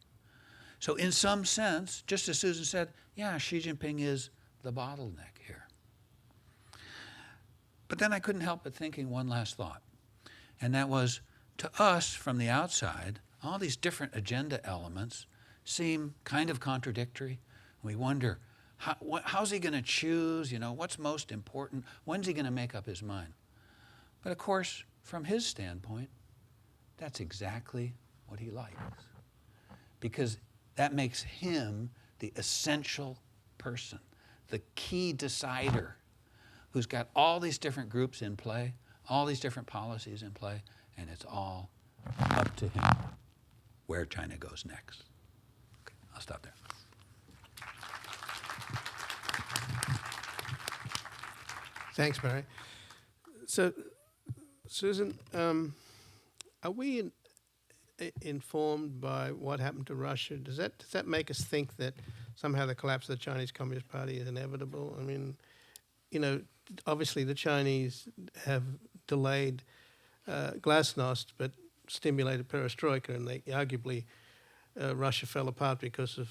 So in some sense, just as Susan said, yeah, Xi Jinping is the bottleneck here. But then I couldn't help but thinking one last thought, and that was, to us from the outside, all these different agenda elements seem kind of contradictory. We wonder, how's he going to choose? What's most important? When's he going to make up his mind? But of course, from his standpoint, that's exactly what he likes, because that makes him the essential person, the key decider, who's got all these different groups in play, all these different policies in play, and it's all up to him where China goes next. Okay, I'll stop there. Thanks, Barry. So, Susan, are we informed by what happened to Russia? Does that make us think that somehow the collapse of the Chinese Communist Party is inevitable? I mean, obviously the Chinese have delayed glasnost, but stimulated perestroika, and they arguably Russia fell apart because of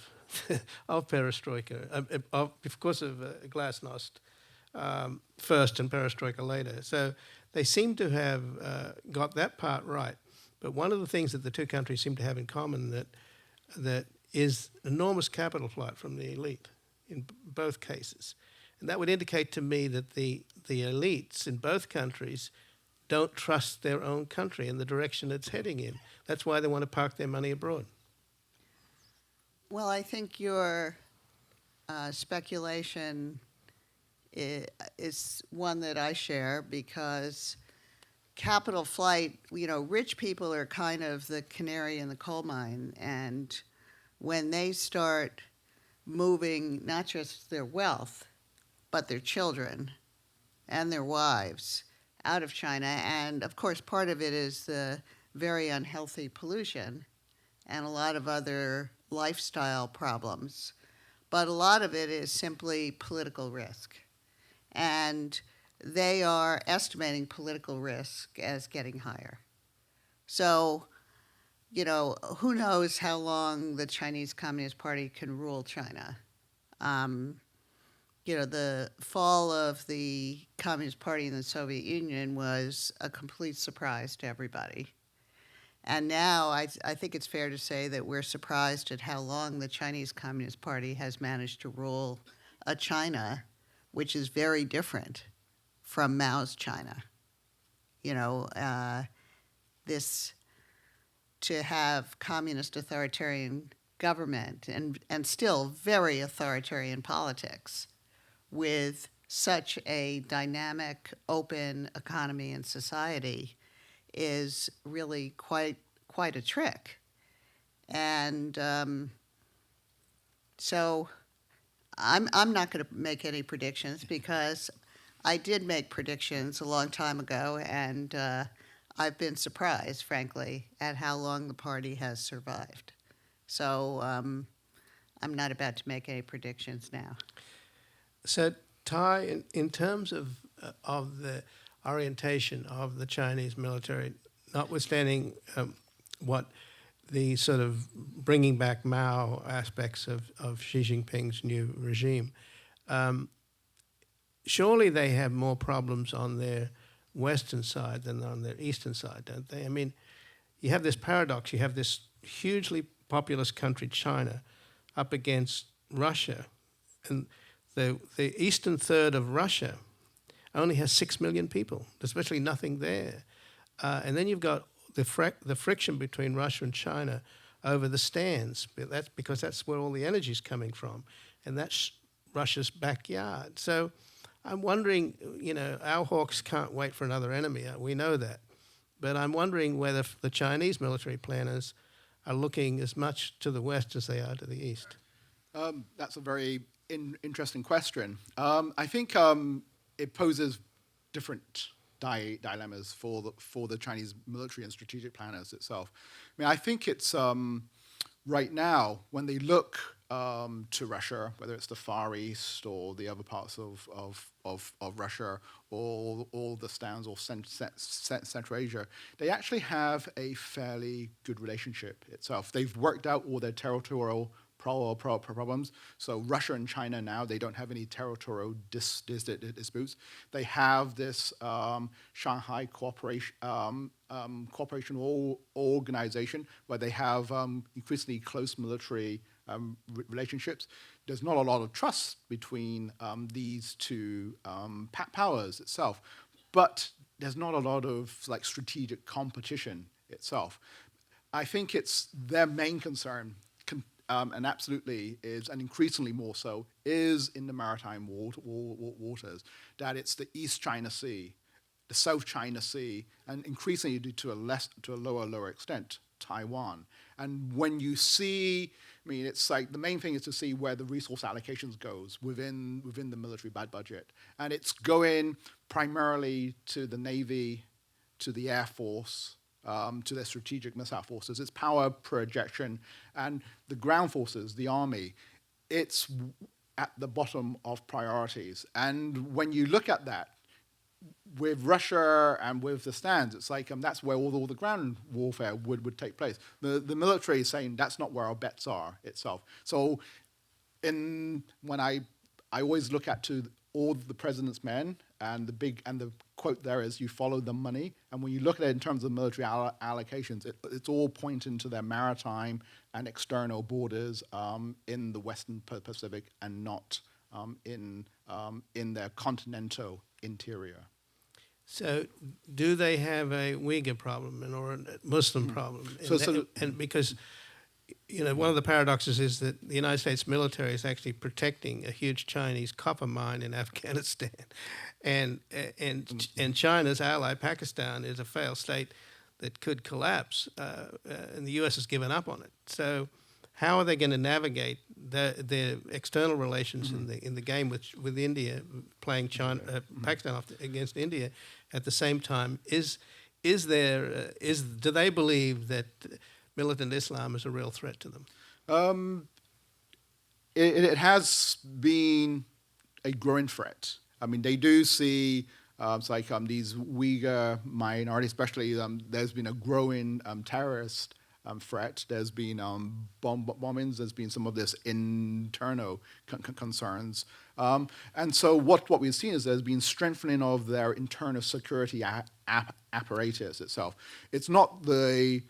of perestroika, because of glasnost first and perestroika later. So they seem to have got that part right. But one of the things that the two countries seem to have in common that is enormous capital flight from the elite in both cases. And that would indicate to me that the elites in both countries don't trust their own country and the direction it's heading in. That's why they want to park their money abroad. Well, I think your speculation is one that I share, because capital flight, rich people are kind of the canary in the coal mine. And when they start moving not just their wealth, but their children and their wives out of China, and of course part of it is the very unhealthy pollution and a lot of other lifestyle problems, but a lot of it is simply political risk. And they are estimating political risk as getting higher. So, who knows how long the Chinese Communist Party can rule China. The fall of the Communist Party in the Soviet Union was a complete surprise to everybody. And now I think it's fair to say that we're surprised at how long the Chinese Communist Party has managed to rule a China which is very different from Mao's China. This to have communist authoritarian government and still very authoritarian politics with such a dynamic, open economy and society is really quite a trick. And So I'm not going to make any predictions because I did make predictions a long time ago, and I've been surprised, frankly, at how long the party has survived. So I'm not about to make any predictions now. So, Tai, in terms of the orientation of the Chinese military, notwithstanding what the sort of bringing back Mao aspects of Xi Jinping's new regime, surely they have more problems on their western side than on their eastern side, don't they? I mean, you have this paradox. You have this hugely populous country, China, up against Russia, and the eastern third of Russia only has 6 million people. There's virtually nothing there. And then you've got the friction between Russia and China over the stands. That's because that's where all the energy is coming from, and that's Russia's backyard. So I'm wondering, our hawks can't wait for another enemy. We know that. But I'm wondering whether the Chinese military planners are looking as much to the west as they are to the east. That's a very interesting question. I think it poses different dilemmas for the Chinese military and strategic planners itself. I mean, I think it's right now when they look to Russia, whether it's the Far East or the other parts of Russia or all the stands or Central Asia, they actually have a fairly good relationship itself. They've worked out all their territorial problems. So Russia and China now, they don't have any territorial disputes. They have this Shanghai cooperation organization where they have increasingly close military relationships. There's not a lot of trust between these two powers itself, but there's not a lot of strategic competition itself. I think it's their main concern, and absolutely is, and increasingly more so, is in the maritime waters, that it's the East China Sea, the South China Sea, and increasingly to a lower extent, Taiwan. And when you see, I mean, it's like the main thing is to see where the resource allocations goes within the military budget, and it's going primarily to the Navy, to the Air Force, to their strategic missile forces. It's power projection, and the ground forces, the army, it's at the bottom of priorities. And when you look at that, with Russia and with the stands, it's like that's where all the ground warfare would take place. The military is saying that's not where our bets are itself. So when I always look at to all the president's men, and the quote there is, you follow the money. And when you look at it in terms of military allocations, it's all pointing to their maritime and external borders in the Western Pacific, and not in their continental interior. So, do they have a Uyghur problem or a Muslim problem? And because one of the paradoxes is that the United States military is actually protecting a huge Chinese copper mine in Afghanistan, and China's ally Pakistan is a failed state that could collapse, and the U.S. has given up on it. So, how are they going to navigate their external relations in the game with India, playing Pakistan off against India at the same time? Do they believe that militant Islam is a real threat to them? It has been a growing threat. I mean, they do see these Uyghur minorities, especially. There's been a growing terrorist threat. There's been bombings. There's been some of this internal concerns. And so what we've seen is there's been strengthening of their internal security apparatus itself. It's not the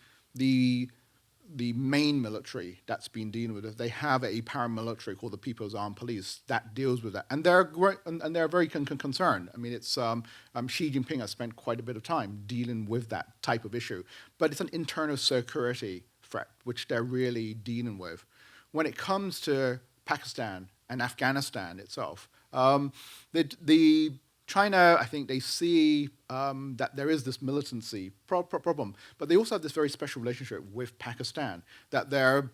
main military that's been dealing with it. They have a paramilitary called the People's Armed Police that deals with that, and they're very concerned. I mean, it's Xi Jinping has spent quite a bit of time dealing with that type of issue, but it's an internal security threat which they're really dealing with. When it comes to Pakistan and Afghanistan itself, the China, I think they see that there is this militancy problem, but they also have this very special relationship with Pakistan, that they're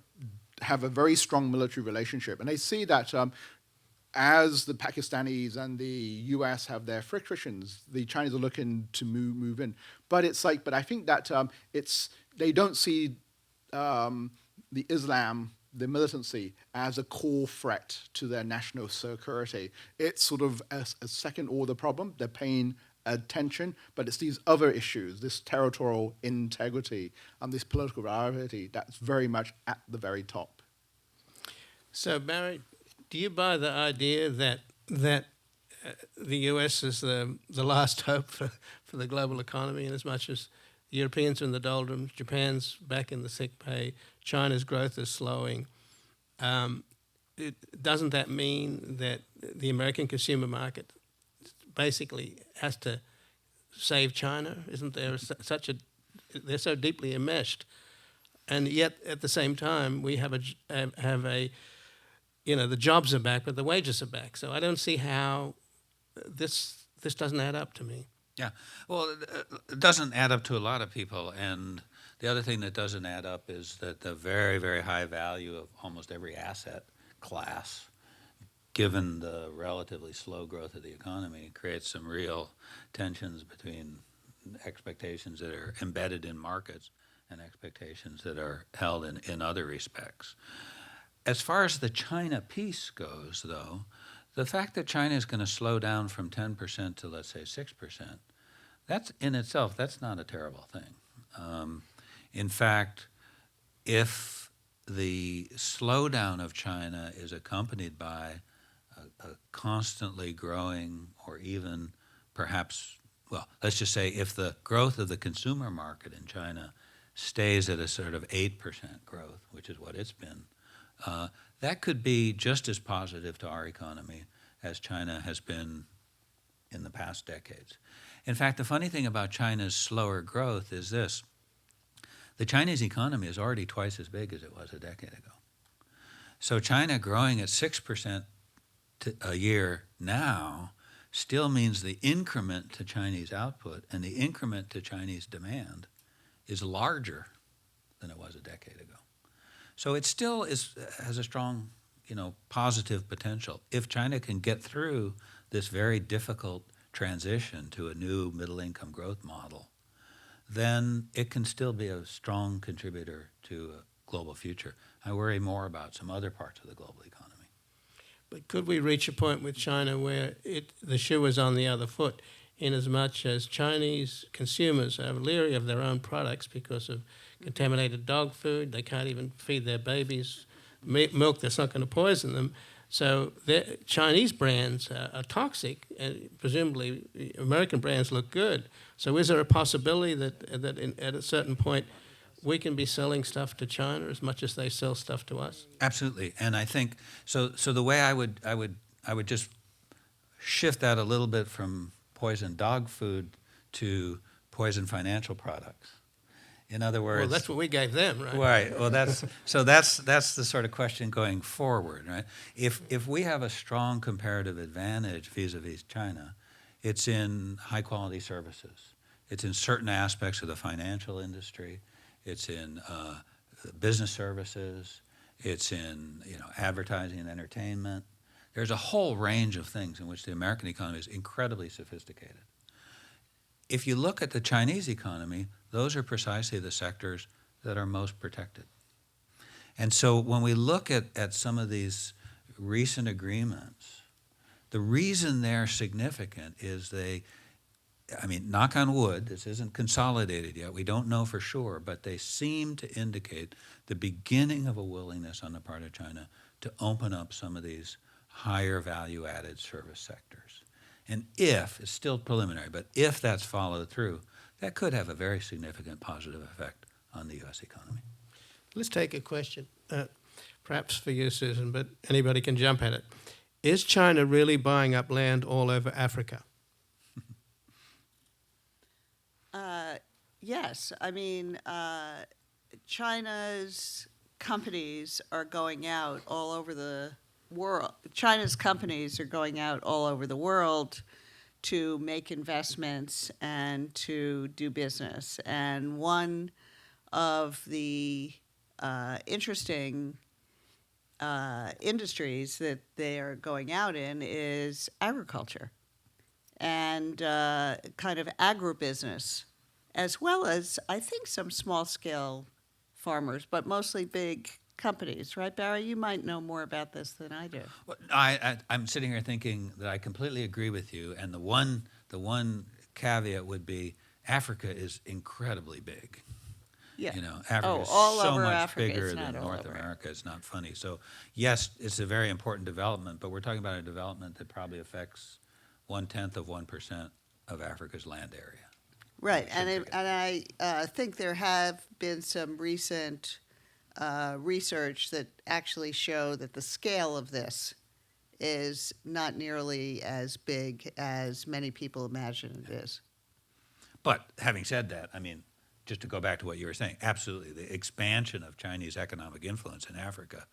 have a very strong military relationship, and they see that as the Pakistanis and the U.S. have their frictions, the Chinese are looking to move in. But I think that they don't see the Islam, the militancy, as a core threat to their national security. It's sort of a second order problem. They're paying attention, but it's these other issues, this territorial integrity and this political reliability, that's very much at the very top. So, Barry, do you buy the idea that the US is the last hope for the global economy, in as much as the Europeans are in the doldrums, Japan's back in the sick bay, China's growth is slowing? Doesn't that mean that the American consumer market basically has to save China? Isn't there they're so deeply enmeshed, and yet at the same time we have a the jobs are back, but the wages are back. So I don't see how this doesn't add up to me. Yeah, well, it doesn't add up to a lot of people, and the other thing that doesn't add up is that the very, very high value of almost every asset class, given the relatively slow growth of the economy, creates some real tensions between expectations that are embedded in markets and expectations that are held in other respects. As far as the China piece goes, though, the fact that China is going to slow down from 10% to, let's say, 6%, that's in itself, that's not a terrible thing. In fact, if the slowdown of China is accompanied by a constantly growing, or even perhaps, well, let's just say if the growth of the consumer market in China stays at a sort of 8% growth, which is what it's been, that could be just as positive to our economy as China has been in the past decades. In fact, the funny thing about China's slower growth is this. The Chinese economy is already twice as big as it was a decade ago. So China growing at 6% a year now still means the increment to Chinese output and the increment to Chinese demand is larger than it was a decade ago. So it still has a strong, positive potential. If China can get through this very difficult transition to a new middle-income growth model, then it can still be a strong contributor to a global future. I worry more about some other parts of the global economy. But could we reach a point with China where the shoe is on the other foot, in as much as Chinese consumers are leery of their own products because of contaminated dog food? They can't even feed their babies milk that's not going to poison them. So Chinese brands are toxic, and presumably American brands look good. So is there a possibility that at a certain point we can be selling stuff to China as much as they sell stuff to us? Absolutely, and I think so. The way I would just shift that a little bit from poison dog food to poison financial products. In other words, well, that's what we gave them, right? Right. Well, that's the sort of question going forward, right? If we have a strong comparative advantage vis-a-vis China, it's in high quality services. It's in certain aspects of the financial industry. It's in business services. It's in advertising and entertainment. There's a whole range of things in which the American economy is incredibly sophisticated. If you look at the Chinese economy, those are precisely the sectors that are most protected. And so when we look at some of these recent agreements, the reason they're significant is knock on wood, this isn't consolidated yet, we don't know for sure, but they seem to indicate the beginning of a willingness on the part of China to open up some of these higher value-added service sectors. And it's still preliminary, but if that's followed through, that could have a very significant positive effect on the U.S. economy. Let's take a question, perhaps for you, Susan, but anybody can jump at it. Is China really buying up land all over Africa? Yes. I mean, China's companies are going out all over the world. China's companies are going out all over the world to make investments and to do business. And one of the interesting industries that they are going out in is agriculture and kind of agribusiness, as well as, I think, some small-scale farmers, but mostly big companies. Right, Barry? You might know more about this than I do. Well, I'm sitting here thinking that I completely agree with you, and the one caveat would be Africa is incredibly big. Yeah. You know, Africa is all so over much Africa. bigger It's than not all North over. America. It's not funny. So, yes, it's a very important development, but we're talking about a development that probably affects 0.1% of Africa's land area. Right, and I think there have been some recent research that actually show that the scale of this is not nearly as big as many people imagine it is. But having said that, I mean, just to go back to what you were saying, absolutely, the expansion of Chinese economic influence in Africa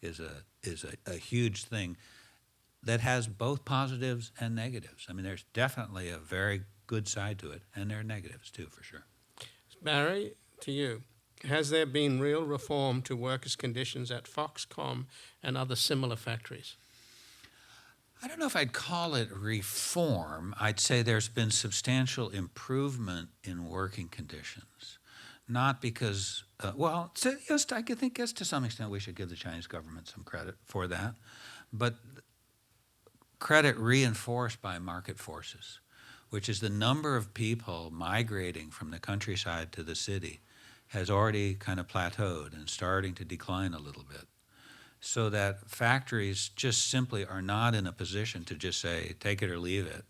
is a huge thing that has both positives and negatives. I mean, there's definitely a very good side to it, and there are negatives too, for sure. Barry, to you. Has there been real reform to workers' conditions at Foxconn and other similar factories? I don't know if I'd call it reform. I'd say there's been substantial improvement in working conditions. Not because, yes, I think yes, to some extent we should give the Chinese government some credit for that, but credit reinforced by market forces, which is the number of people migrating from the countryside to the city has already kind of plateaued and starting to decline a little bit. So that factories just simply are not in a position to just say, take it or leave it,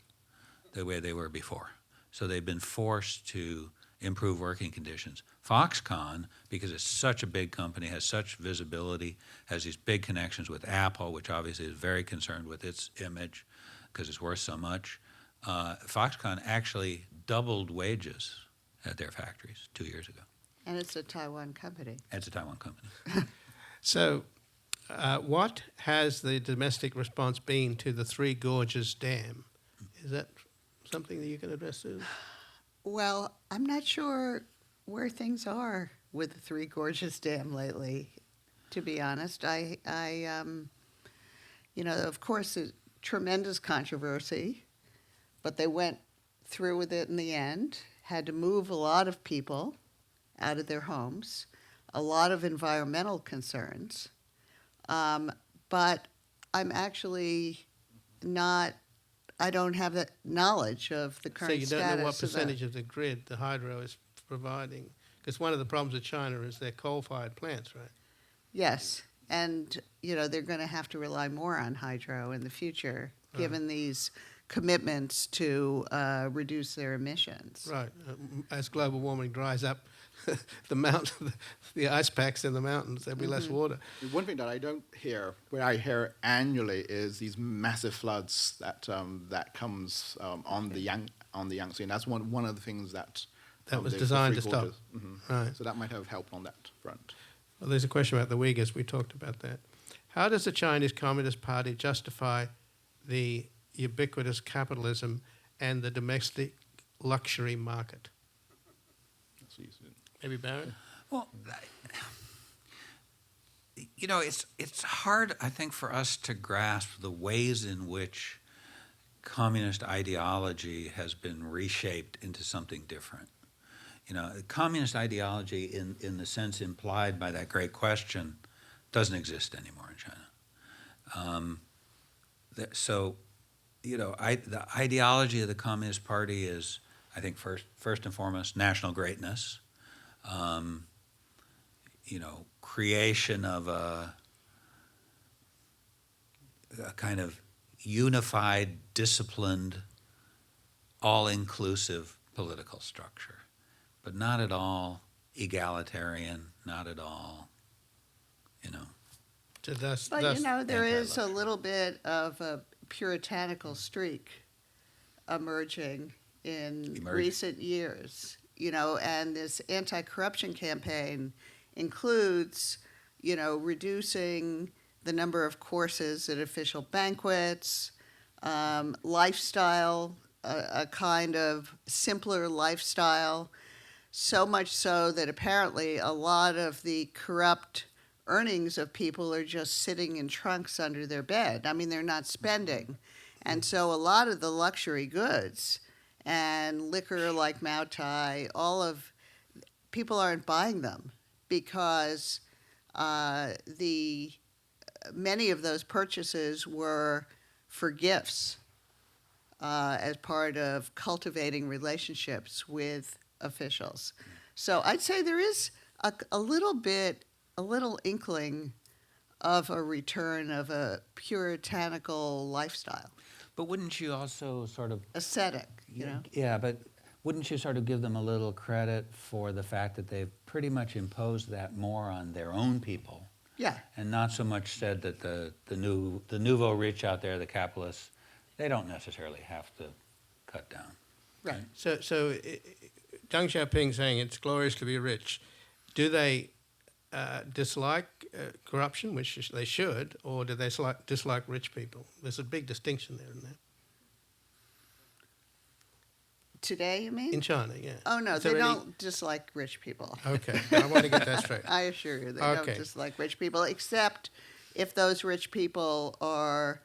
the way they were before. So they've been forced to improve working conditions. Foxconn, because it's such a big company, has such visibility, has these big connections with Apple, which obviously is very concerned with its image because it's worth so much. Foxconn actually doubled wages at their factories 2 years ago. And it's a Taiwan company. It's a Taiwan company. So, what has the domestic response been to the Three Gorges Dam? Is that something that you can address, Susan? Well, I'm not sure where things are with the Three Gorges Dam lately, to be honest. Of course, a tremendous controversy, but they went through with it in the end, had to move a lot of people out of their homes, a lot of environmental concerns. But I'm actually not, I don't have that knowledge of the current status. So you don't know what of the- percentage of the grid the hydro is providing? Because one of the problems with China is their coal-fired plants, right? Yes, and they're going to have to rely more on hydro in the future, given these commitments to reduce their emissions. Right. As global warming dries up the ice packs in the mountains, there'll be less water. One thing that I don't hear, where I hear annually, is these massive floods that comes on the Yangtze, and that's one of the things that Was the designed Three to stop. Gorges- Right. So that might have helped on that front. Well, there's a question about the Uyghurs. We talked about that. How does the Chinese Communist Party justify the ubiquitous capitalism and the domestic luxury market? That's easy. Maybe Barry? Well, it's hard, I think, for us to grasp the ways in which communist ideology has been reshaped into something different. Communist ideology, in the sense implied by that great question, doesn't exist anymore in China. The ideology of the Communist Party is, I think, first and foremost, national greatness. Creation of a kind of unified, disciplined, all-inclusive political structure, but not at all egalitarian, not at all, So thus, But thus there is a anti-luxury. little bit of a puritanical streak emerging in recent years, and this anti-corruption campaign includes, reducing the number of courses at official banquets, lifestyle, a kind of simpler lifestyle, so much so that apparently a lot of the corrupt earnings of people are just sitting in trunks under their bed. I mean, they're not spending. And so a lot of the luxury goods and liquor like Mao Tai, people aren't buying them because many of those purchases were for gifts as part of cultivating relationships with officials. So I'd say there is a little inkling of a return of a puritanical lifestyle, But wouldn't you also sort of, ascetic, you know? yeah, but wouldn't you sort of give them a little credit for the fact that they've pretty much imposed that more on their own people, Yeah. and not so much said that the nouveau rich out there, the capitalists, they don't necessarily have to cut down. Right. So Deng Xiaoping saying it's glorious to be rich. Do they dislike corruption, which they should, or do they dislike rich people? There's a big distinction there, isn't there? Today, you mean? In China, yeah. Oh, no, Is they there any- don't dislike rich people. Okay, I want to get that straight. I assure you, they Okay. don't dislike rich people, except if those rich people are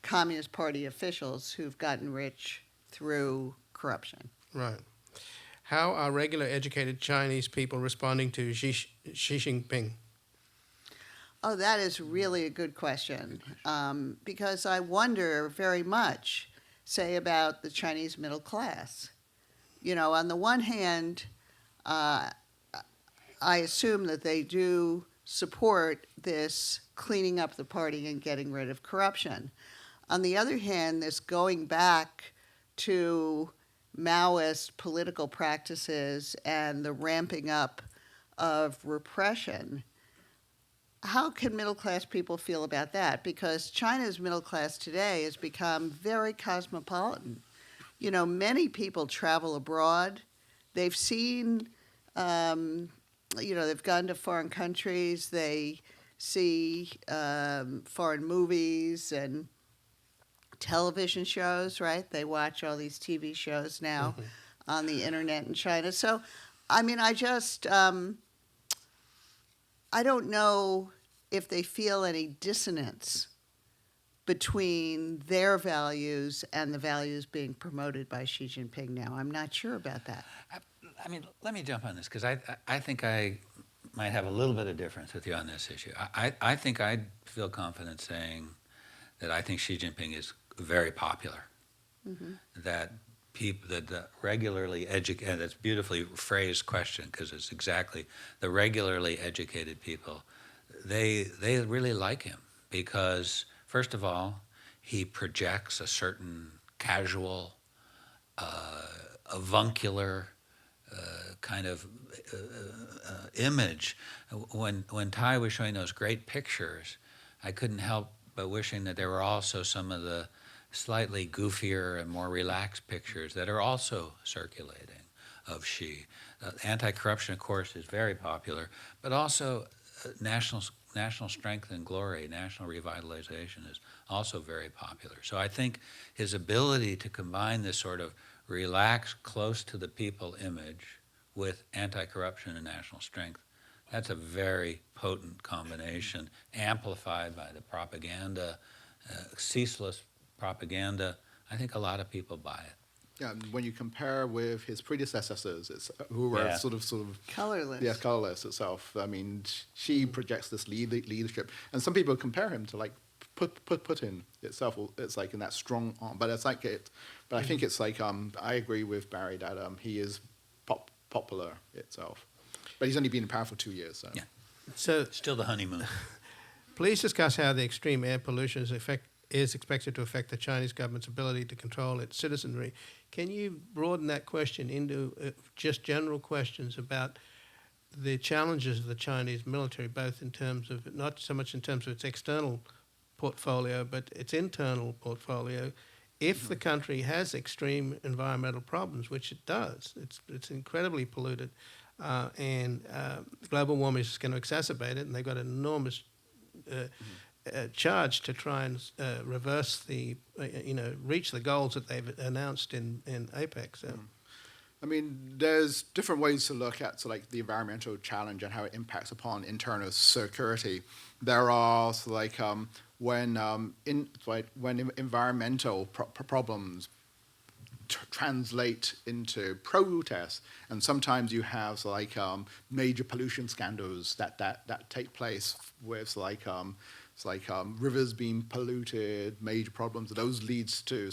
Communist Party officials who've gotten rich through corruption. Right. How are regular educated Chinese people responding to Xi Jinping? Oh, that is really a good question, because I wonder very much, say, about the Chinese middle class. You know, on the one hand, I assume that they do support this cleaning up the party and getting rid of corruption. On the other hand, this going back to Maoist political practices and the ramping up of repression. How can middle class people feel about that? Because China's middle class today has become very cosmopolitan. You know, many people travel abroad. They've seen, they've gone to foreign countries. They see foreign movies and television shows, right? They watch all these TV shows now on the internet in China. So, I mean, I don't know if they feel any dissonance between their values and the values being promoted by Xi Jinping now. I'm not sure about that. I mean, let me jump on this, because I think I might have a little bit of difference with you on this issue. I think I'd feel confident saying that I think Xi Jinping is very popular. That people, that the regularly educated, and it's a beautifully phrased question because it's exactly the regularly educated people, they really like him because, first of all, he projects a certain casual, avuncular kind of image. When Tai was showing those great pictures, I couldn't help but wishing that there were also some of the slightly goofier and more relaxed pictures that are also circulating of Xi. Anti-corruption, of course, is very popular, but also national strength and glory, national revitalization is also very popular. So I think his ability to combine this sort of relaxed, close to the people image with anti-corruption and national strength, that's a very potent combination, amplified by the propaganda, ceaseless propaganda. I think a lot of people buy it. Yeah, and when you compare with his predecessors, who were Yeah. sort of Colorless. yeah, colorless itself. I mean, she projects this leadership, and some people compare him to like Putin itself. It's like in that strong arm, but it's like it. But I think it's like I agree with Barry that he is popular itself, but he's only been in power for 2 years. So. Yeah. So Still the honeymoon. please discuss how the extreme air pollution is expected to affect the Chinese government's ability to control its citizenry. Can you broaden that question into just general questions about the challenges of the Chinese military, both in terms of, not so much in terms of its external portfolio, but its internal portfolio? If the country has extreme environmental problems, which it does, it's incredibly polluted, and global warming is going to exacerbate it, and they've got an enormous charge to try and reverse reach the goals that they've announced in APEC. So. I mean, there's different ways to look at the environmental challenge and how it impacts upon internal security. There are when environmental problems translate into protests, and sometimes you have major pollution scandals that take place with rivers being polluted, major problems. Those leads to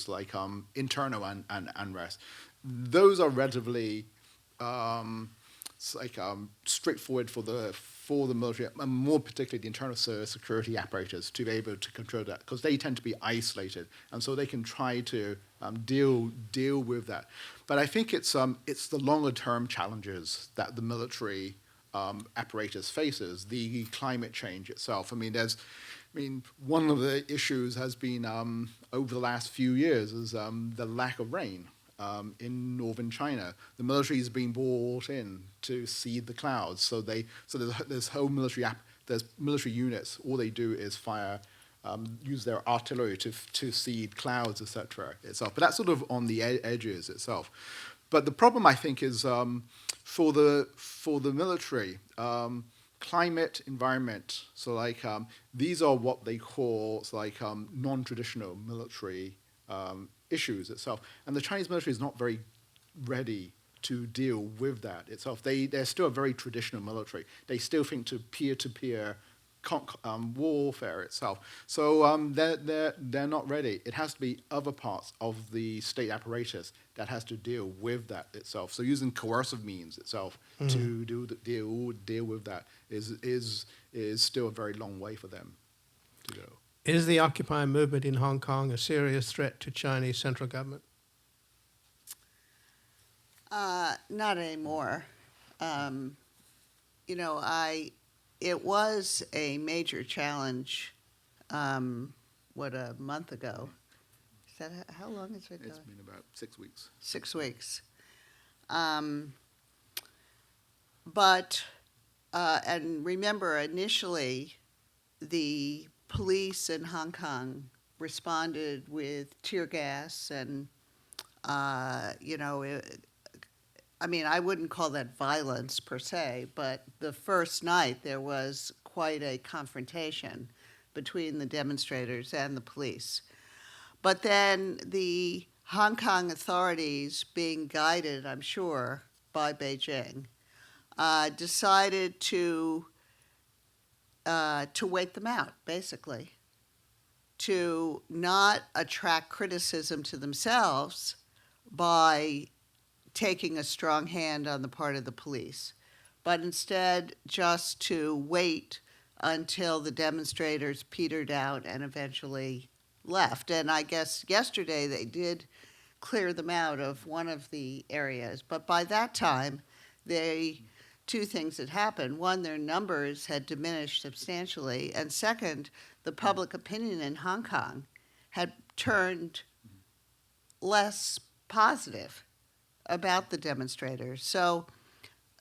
internal and unrest. Those are relatively straightforward for the military, and more particularly the internal security apparatus, to be able to control that, because they tend to be isolated, and so they can try to deal with that. But I think it's the longer term challenges that the military apparatus faces, the climate change itself. One of the issues has been over the last few years is the lack of rain. In northern China, the military has been brought in to seed the clouds. So there's whole there's military units. All they do is use their artillery to seed clouds, etc. itself. But that's sort of on the edges itself. But the problem, I think, is for the military, climate, environment. So these are what they call non-traditional military issues itself, and the Chinese military is not very ready to deal with that itself. They're still a very traditional military. They still think to peer-to-peer warfare itself. So they're not ready. It has to be other parts of the state apparatus that has to deal with that itself. So using coercive means itself to deal with that is still a very long way for them to go. Is the Occupy movement in Hong Kong a serious threat to Chinese central government? Not anymore. It was a major challenge, a month ago. Is that how long has it been? It's been about 6 weeks. 6 weeks. And remember, initially, the police in Hong Kong responded with tear gas and, I wouldn't call that violence per se, but the first night there was quite a confrontation between the demonstrators and the police. But then the Hong Kong authorities, being guided, I'm sure, by Beijing, decided to wait them out, basically, to not attract criticism to themselves by taking a strong hand on the part of the police, but instead just to wait until the demonstrators petered out and eventually left. And I guess yesterday they did clear them out of one of the areas, but by that time, two things had happened. One, their numbers had diminished substantially, and second, the public opinion in Hong Kong had turned less positive about the demonstrators. So,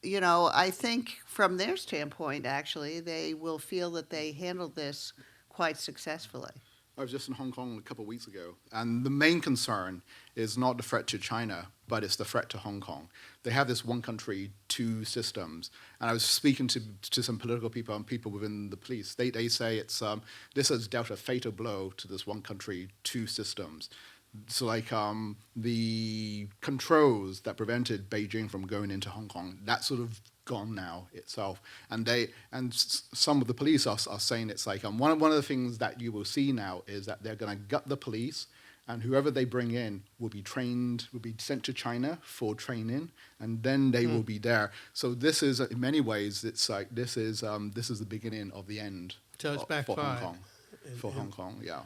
I think from their standpoint, actually, they will feel that they handled this quite successfully. I was just in Hong Kong a couple of weeks ago, and the main concern is not the threat to China, but it's the threat to Hong Kong. They have this one country, two systems, and I was speaking to some political people and people within the police. They say this has dealt a fatal blow to this one country, two systems. So the controls that prevented Beijing from going into Hong Kong, that's sort of gone now itself. And some of the police are saying it's one of the things that you will see now is that they're going to gut the police, and whoever they bring in will be trained, will be sent to China for training, and then they will be there. So this is, in many ways, this is the beginning of the end. So it's for Hong backfired. Kong. For Hong Kong, yeah.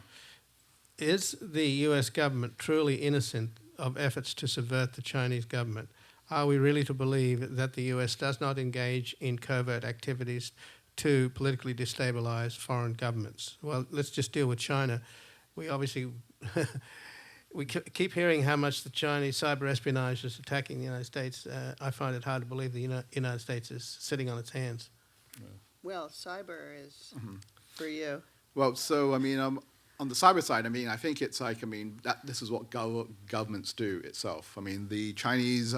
Is the US government truly innocent of efforts to subvert the Chinese government? Are we really to believe that the US does not engage in covert activities to politically destabilize foreign governments? Well, let's just deal with China. We obviously we keep hearing how much the Chinese cyber espionage is attacking the United States. I find it hard to believe the United States is sitting on its hands. Well, cyber is for you. Well, so on the cyber side, I think it's that this is what governments do itself. The Chinese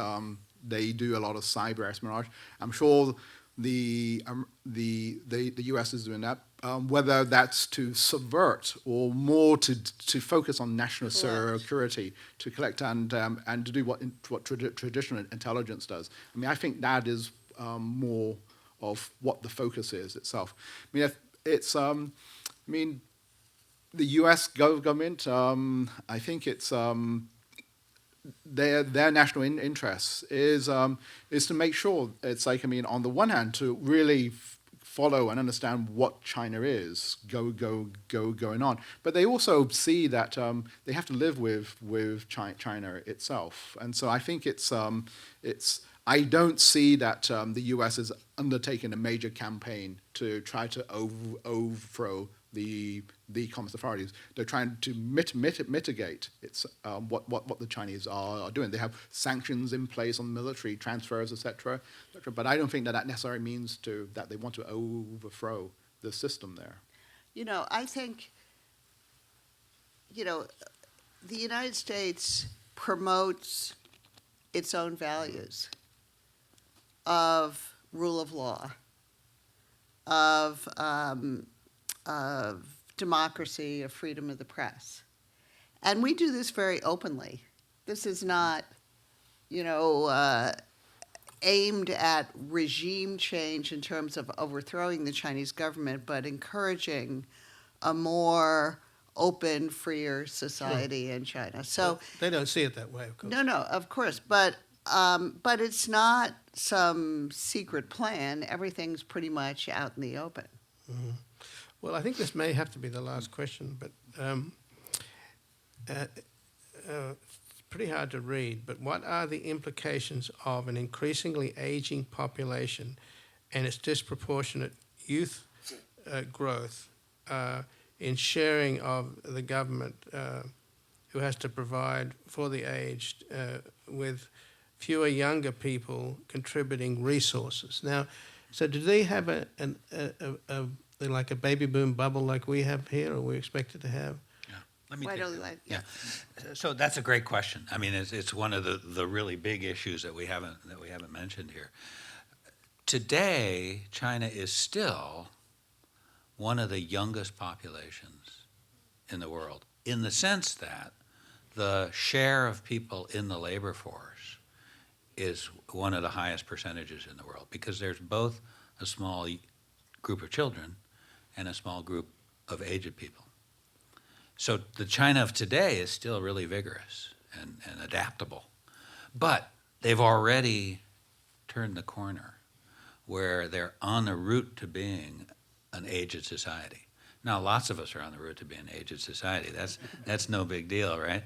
they do a lot of cyber espionage. I'm sure the US is doing that. Whether that's to subvert or more to focus on national security, to collect and to do what traditional intelligence does. I mean, I think that is more of what the focus is itself. I mean, the U.S. government, I think it's their national interests is to make sure it's like, I mean, on the one hand, to really follow and understand what China is going on, but they also see that they have to live with China itself, and so I think it's I don't see that the U.S. is undertaking a major campaign to try to overthrow the Communist authorities. They're trying to mitigate what the Chinese are doing. They have sanctions in place on military transfers, etc. But I don't think that necessarily means that they want to overthrow the system there. I think, the United States promotes its own values of rule of law, of democracy, of freedom of the press. And we do this very openly. This is not, aimed at regime change in terms of overthrowing the Chinese government, but encouraging a more open, freer society in China. So They don't see it that way, of course. no, of course, but it's not some secret plan. Everything's pretty much out in the open. Mm-hmm. Well, I think this may have to be the last question, but it's pretty hard to read. But what are the implications of an increasingly aging population and its disproportionate youth growth in sharing of the government who has to provide for the aged with fewer younger people contributing resources? Now, so do they have like a baby boom bubble like we have here, or we expected to have? Yeah. Let me Why take don't we that. let- Yeah. So that's a great question. I mean, it's one of the really big issues that we haven't mentioned here. Today, China is still one of the youngest populations in the world, in the sense that the share of people in the labor force is one of the highest percentages in the world, because there's both a small group of children and a small group of aged people. So the China of today is still really vigorous and adaptable. But they've already turned the corner where they're on the route to being an aged society. Now, lots of us are on the route to being an aged society. That's no big deal, right?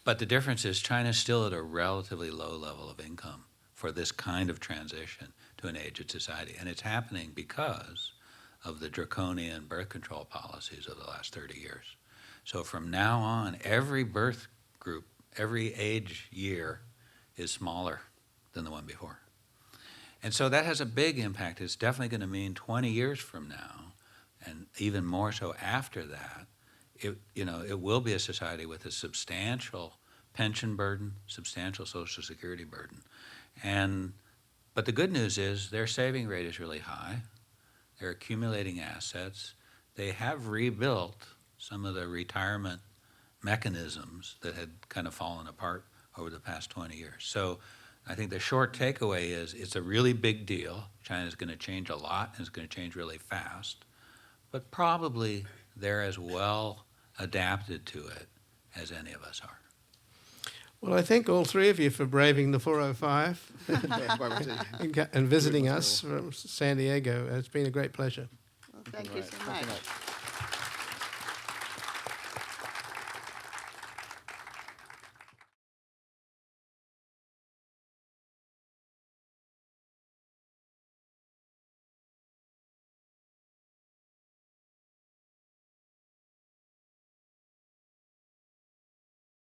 But the difference is China's still at a relatively low level of income for this kind of transition to an aged society. And it's happening because of the draconian birth control policies of the last 30 years. So from now on, every birth group, every age year is smaller than the one before. And so that has a big impact. It's definitely going to mean 20 years from now, and even more so after that, it will be a society with a substantial pension burden, substantial Social Security burden. But the good news is their saving rate is really high. They're accumulating assets. They have rebuilt some of the retirement mechanisms that had kind of fallen apart over the past 20 years. So I think the short takeaway is it's a really big deal. China's going to change a lot, and it's going to change really fast. But probably they're as well adapted to it as any of us are. Well, I thank all three of you for braving the 405 and visiting us from San Diego. It's been a great pleasure. Well, thank you so much.